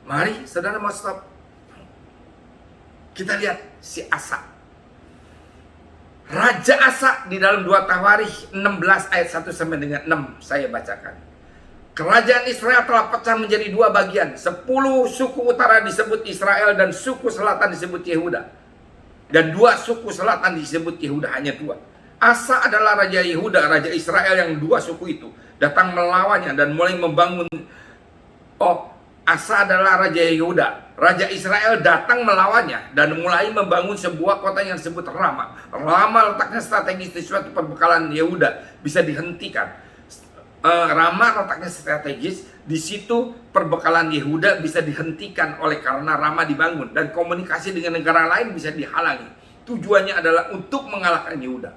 Mari saudara mau stop. Kita lihat si Asa. Raja Asa di dalam 2 Tawarikh 16 ayat 1 sampai dengan 6 saya bacakan. Kerajaan Israel telah pecah menjadi dua bagian. 10 suku utara disebut Israel dan suku selatan disebut Yehuda. Dan 2 suku selatan disebut Yehuda, hanya 2. Asa adalah raja Yehuda, raja Israel yang 2 suku itu datang melawannya dan mulai membangun. Asa adalah raja Yehuda, raja Israel datang melawannya dan mulai membangun sebuah kota yang disebut Rama. Rama letaknya strategis di suatu perbekalan Yehuda, bisa dihentikan. Rama letaknya strategis, di situ perbekalan Yehuda bisa dihentikan oleh karena Rama dibangun dan komunikasi dengan negara lain bisa dihalangi. Tujuannya adalah untuk mengalahkan Yehuda.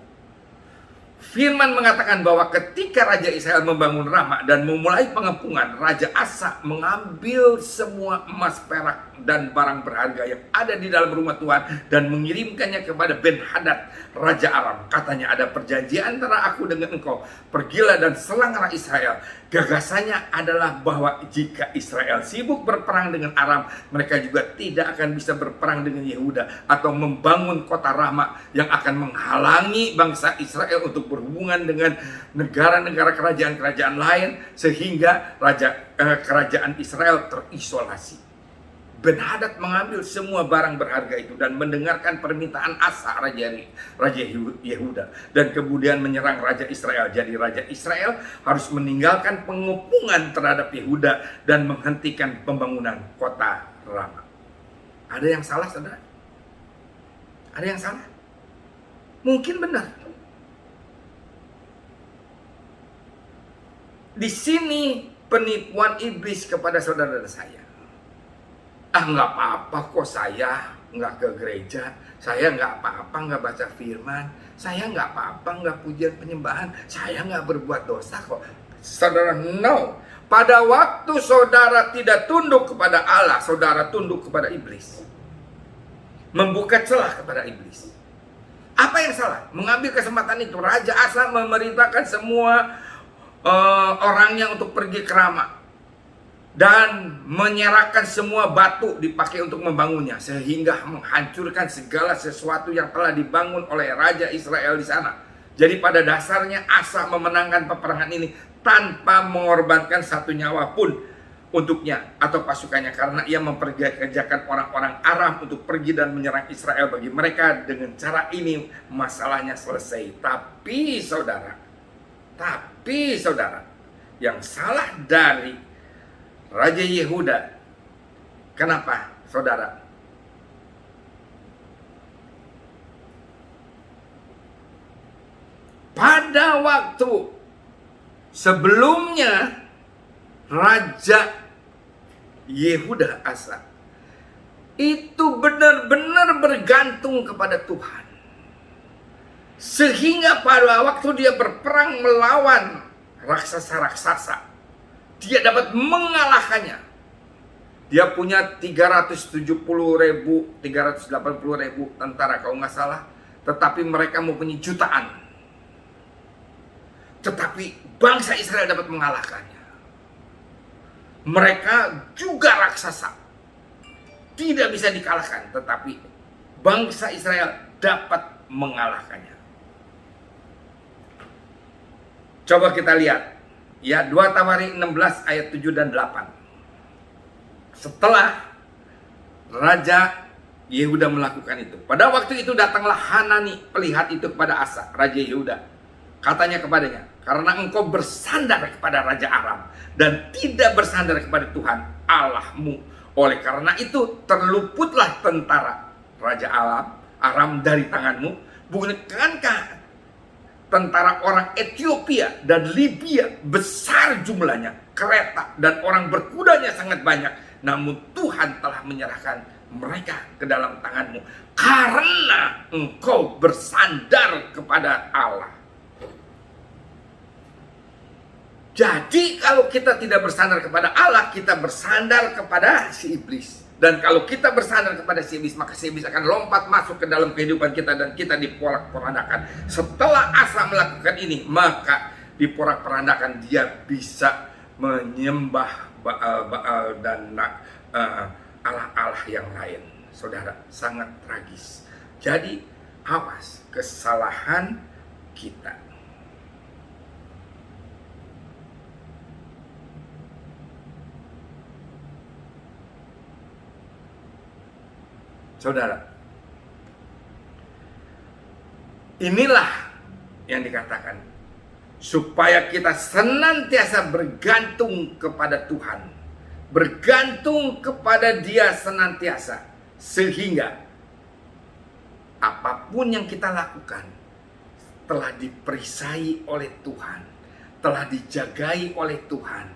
Firman mengatakan bahwa ketika Raja Israel membangun Rama dan memulai pengepungan, Raja Asa mengambil semua emas, perak, dan barang berharga yang ada di dalam rumah Tuhan dan mengirimkannya kepada Ben-Hadad, Raja Aram. Katanya, ada perjanjian antara aku dengan engkau, pergilah dan seranglah Israel. Gagasannya adalah bahwa jika Israel sibuk berperang dengan Aram, mereka juga tidak akan bisa berperang dengan Yehuda atau membangun kota Rama yang akan menghalangi bangsa Israel untuk berhubungan dengan negara-negara kerajaan-kerajaan lain, sehingga kerajaan Israel terisolasi. Ben-Hadad mengambil semua barang berharga itu dan mendengarkan permintaan Asa, Raja Yehuda, dan kemudian menyerang Raja Israel. Jadi Raja Israel harus meninggalkan pengepungan terhadap Yehuda dan menghentikan pembangunan kota Rama. Ada yang salah, saudara? Ada yang salah? Mungkin benar. Di sini penipuan iblis kepada saudara dan saya. Nggak apa-apa kok saya nggak ke gereja, saya nggak apa-apa nggak baca firman, saya nggak apa-apa nggak pujian penyembahan, saya nggak berbuat dosa kok. Saudara, no. Pada waktu saudara tidak tunduk kepada Allah, saudara tunduk kepada iblis. Membuka celah kepada iblis. Apa yang salah? Mengambil kesempatan itu. Raja Asa memerintahkan semua orangnya untuk pergi ke Rama dan menyerahkan semua batu dipakai untuk membangunnya, sehingga menghancurkan segala sesuatu yang telah dibangun oleh Raja Israel di sana. Jadi pada dasarnya Asa memenangkan peperangan ini tanpa mengorbankan satu nyawa pun untuknya atau pasukannya, karena ia memperkerjakan orang-orang Aram untuk pergi dan menyerang Israel. Bagi mereka dengan cara ini masalahnya selesai. Tapi saudara, yang salah dari Raja Yehuda, kenapa saudara? Pada waktu sebelumnya Raja Yehuda Asa itu benar-benar bergantung kepada Tuhan, sehingga pada waktu dia berperang melawan raksasa-raksasa, dia dapat mengalahkannya. Dia punya 380.000, 380.000 tentara kalau nggak salah, tetapi mereka mempunyai jutaan. Tetapi bangsa Israel dapat mengalahkannya. Mereka juga raksasa, tidak bisa dikalahkan, tetapi bangsa Israel dapat mengalahkannya. Coba kita lihat ya, 2 Tawarik 16 ayat 7 dan 8. Setelah Raja Yehuda melakukan itu, pada waktu itu datanglah Hanani pelihat itu kepada Asa, Raja Yehuda. Katanya kepadanya, karena engkau bersandar kepada Raja Aram dan tidak bersandar kepada Tuhan Allahmu, oleh karena itu terluputlah tentara Raja Aram dari tanganmu. Bukankah tentara orang Ethiopia dan Libya besar jumlahnya, kereta dan orang berkudanya sangat banyak, namun Tuhan telah menyerahkan mereka ke dalam tanganmu karena engkau bersandar kepada Allah. Jadi kalau kita tidak bersandar kepada Allah, kita bersandar kepada si iblis. Dan kalau kita bersandar kepada si iblis, maka si iblis akan lompat masuk ke dalam kehidupan kita dan kita diporak-porandakan. Setelah Asa melakukan ini, maka diporak-porandakan, dia bisa menyembah Baal dan Allah-Allah yang lain. Saudara, sangat tragis. Jadi awas kesalahan kita. Saudara, inilah yang dikatakan supaya kita senantiasa bergantung kepada Tuhan, bergantung kepada Dia senantiasa, sehingga apapun yang kita lakukan telah diperisai oleh Tuhan, telah dijagai oleh Tuhan,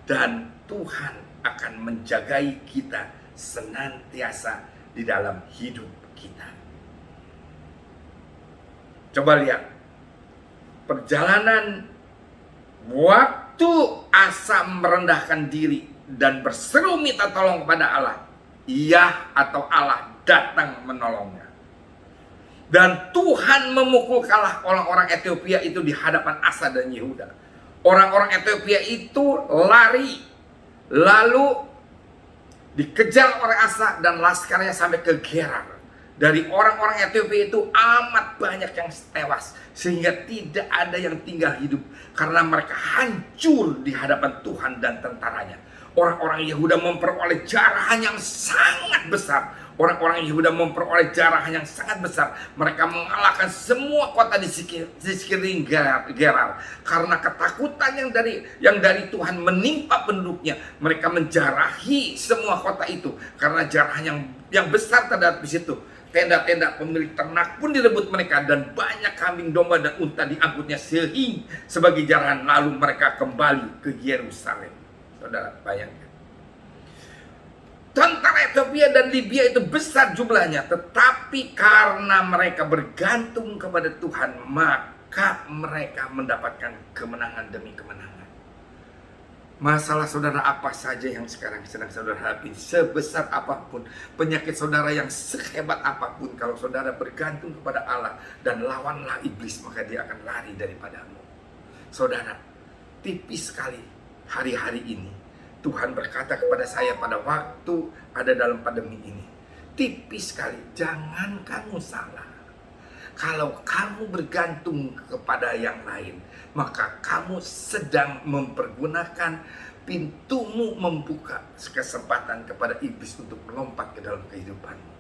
dan Tuhan akan menjagai kita senantiasa di dalam hidup kita. Coba lihat perjalanan waktu Asa merendahkan diri dan berseru minta tolong kepada Allah. Ia atau Allah datang menolongnya. Dan Tuhan memukul kalah orang-orang Ethiopia itu di hadapan Asa dan Yehuda. Orang-orang Ethiopia itu lari, lalu dikejar oleh Asa dan laskarnya sampai ke Gerar. Dari orang-orang Ethiopia itu amat banyak yang tewas, sehingga tidak ada yang tinggal hidup karena mereka hancur di hadapan Tuhan dan tentaranya. Orang-orang Yehuda memperoleh jarahan yang sangat besar. Orang-orang Yehuda memperoleh jarahan yang sangat besar. Mereka mengalahkan semua kota di sekeliling Gerar. Karena ketakutan yang dari Tuhan menimpa penduduknya, mereka menjarahi semua kota itu. Karena jarahan yang besar terdapat di situ. Tenda-tenda pemilik ternak pun direbut mereka, dan banyak kambing, domba, dan unta diangkutnya sebagai jarahan. Lalu mereka kembali ke Yerusalem. Saudara, bayangkan. Tentara Ethiopia dan Libya itu besar jumlahnya, tetapi karena mereka bergantung kepada Tuhan, maka mereka mendapatkan kemenangan demi kemenangan. Masalah saudara apa saja yang sekarang sedang saudara hadapi, sebesar apapun, penyakit saudara yang sehebat apapun, kalau saudara bergantung kepada Allah dan lawanlah iblis, maka dia akan lari daripadamu. Saudara, tipis sekali hari-hari ini Tuhan berkata kepada saya pada waktu ada dalam pandemi ini, tipis sekali, jangan kamu salah. Kalau kamu bergantung kepada yang lain, maka kamu sedang mempergunakan pintumu, membuka kesempatan kepada iblis untuk melompat ke dalam kehidupanmu.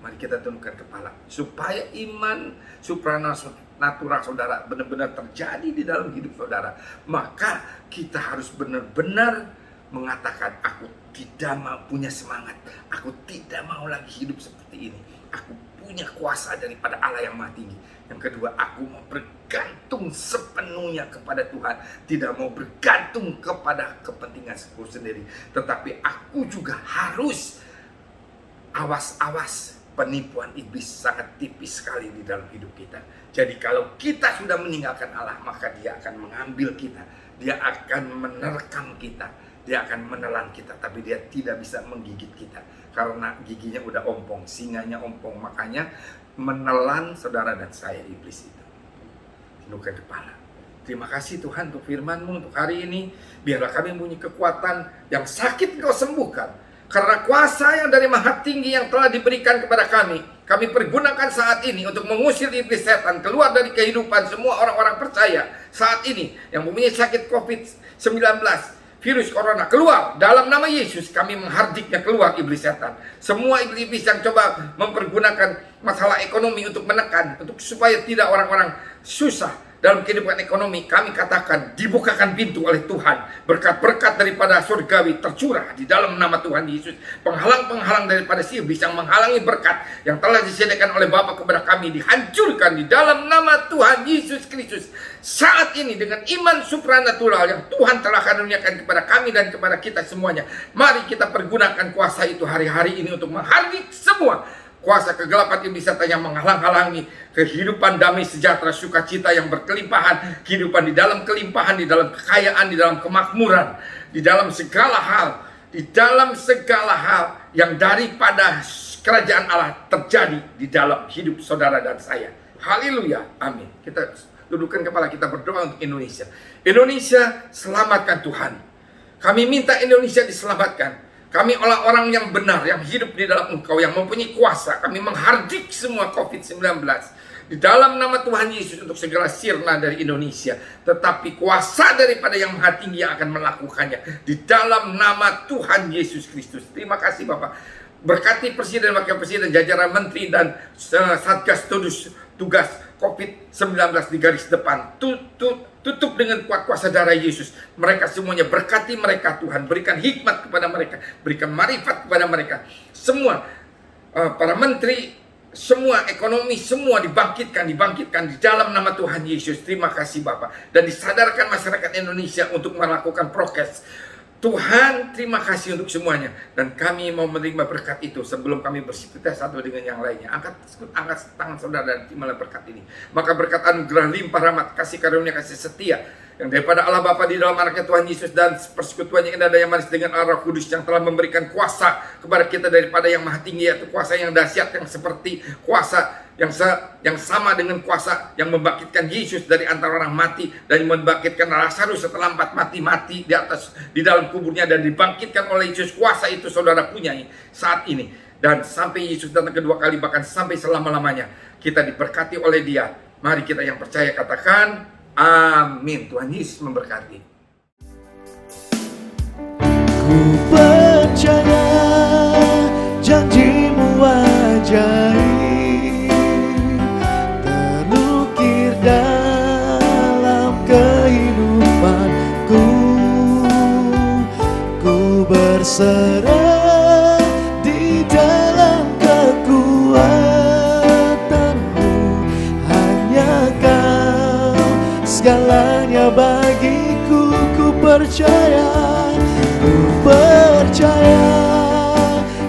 Mari kita tundukkan kepala supaya iman supranatural saudara benar-benar terjadi di dalam hidup saudara. Maka kita harus benar-benar mengatakan, aku tidak mau punya semangat, aku tidak mau lagi hidup seperti ini, aku punya kuasa daripada Allah yang Maha Tinggi. Yang kedua, aku mau bergantung sepenuhnya kepada Tuhan, tidak mau bergantung kepada kepentinganku sendiri, tetapi aku juga harus awas penipuan iblis sangat tipis sekali di dalam hidup kita. Jadi kalau kita sudah meninggalkan Allah, maka dia akan mengambil kita, dia akan menerkam kita, dia akan menelan kita, tapi dia tidak bisa menggigit kita karena giginya udah ompong, singanya ompong. Makanya menelan saudara dan saya iblis itu. Tundukkan kepala. Terima kasih Tuhan untuk firman-Mu untuk hari ini. Biarlah kami mempunyai kekuatan, yang sakit Engkau sembuhkan. Karena kuasa yang dari Maha Tinggi yang telah diberikan kepada kami pergunakan saat ini untuk mengusir iblis setan keluar dari kehidupan semua orang-orang percaya saat ini yang mempunyai sakit COVID-19, virus corona, keluar dalam nama Yesus. Kami menghardiknya keluar iblis setan. Semua iblis yang coba mempergunakan masalah ekonomi untuk menekan, untuk supaya tidak orang-orang susah dalam kehidupan ekonomi, kami katakan dibukakan pintu oleh Tuhan. Berkat-berkat daripada surgawi tercurah di dalam nama Tuhan Yesus. Penghalang-penghalang daripada si iblis yang menghalangi berkat yang telah disediakan oleh Bapa kepada kami dihancurkan di dalam nama Tuhan Yesus Kristus. Saat ini dengan iman supranatural yang Tuhan telah karuniakan kepada kami dan kepada kita semuanya, mari kita pergunakan kuasa itu hari-hari ini untuk menghardik semua kuasa kegelapan iblis setan yang menghalang-halangi kehidupan damai sejahtera sukacita yang berkelimpahan, kehidupan di dalam kelimpahan, di dalam kekayaan, di dalam kemakmuran, di dalam segala hal yang daripada kerajaan Allah terjadi di dalam hidup saudara dan saya. Haleluya, amin. Kita dudukkan kepala, kita berdoa untuk Indonesia. Indonesia, selamatkan Tuhan. Kami minta Indonesia diselamatkan. Kami orang-orang yang benar, yang hidup di dalam Engkau, yang mempunyai kuasa. Kami menghardik semua COVID-19 di dalam nama Tuhan Yesus untuk segera sirna dari Indonesia. Tetapi kuasa daripada yang Maha Tinggi yang akan melakukannya di dalam nama Tuhan Yesus Kristus. Terima kasih Bapak. Berkati Presiden, Wakil Presiden, jajaran Menteri dan Satgas tugas COVID-19 di garis depan. Tutup dengan kuat kuasa darah Yesus. Mereka semuanya, berkati mereka Tuhan. Berikan hikmat kepada mereka. Berikan marifat kepada mereka. Semua para menteri, semua ekonomi, semua dibangkitkan di dalam nama Tuhan Yesus. Terima kasih Bapak. Dan disadarkan masyarakat Indonesia untuk melakukan prokes. Tuhan, terima kasih untuk semuanya. Dan kami mau menerima berkat itu sebelum kami bersekutu satu dengan yang lainnya. Angkat tangan saudara dan terimalah berkat ini. Maka berkat anugerah limpah rahmat, kasih karunia, kasih setia yang daripada Allah Bapa di dalam anaknya Tuhan Yesus dan persekutuan yang indah dan yang manis dengan Allah Kudus yang telah memberikan kuasa kepada kita daripada yang maha tinggi, yaitu kuasa yang dahsyat, yang seperti kuasa yang sama dengan kuasa yang membangkitkan Yesus dari antara orang mati dan membangkitkan Lazarus setelah 4 mati di dalam kuburnya dan dibangkitkan oleh Yesus. Kuasa itu saudara punyai saat ini dan sampai Yesus datang kedua kali, bahkan sampai selama-lamanya kita diberkati oleh Dia. Mari kita yang percaya katakan amin. Tuhan Yesus memberkati. Ku percaya janji-Mu ajaib, terukir dalam kehidupanku. Ku berserah di dalam kekuatan-Mu. Hanya Kau segalanya bagiku. Ku percaya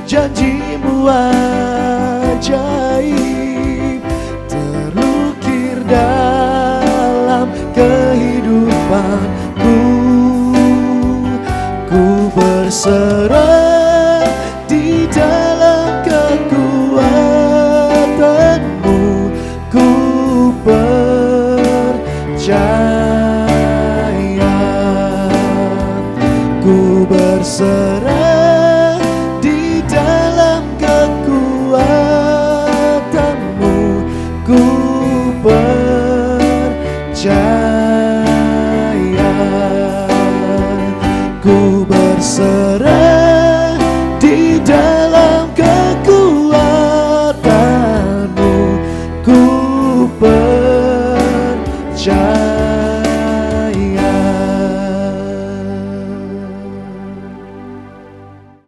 janji-Mu ajaib, terukir dalam kehidupanku. Ku berserah di dalam kekuatan-Mu. Ku percaya, ku berserah di dalam kekuatan-Mu. Ku percaya, ku berserah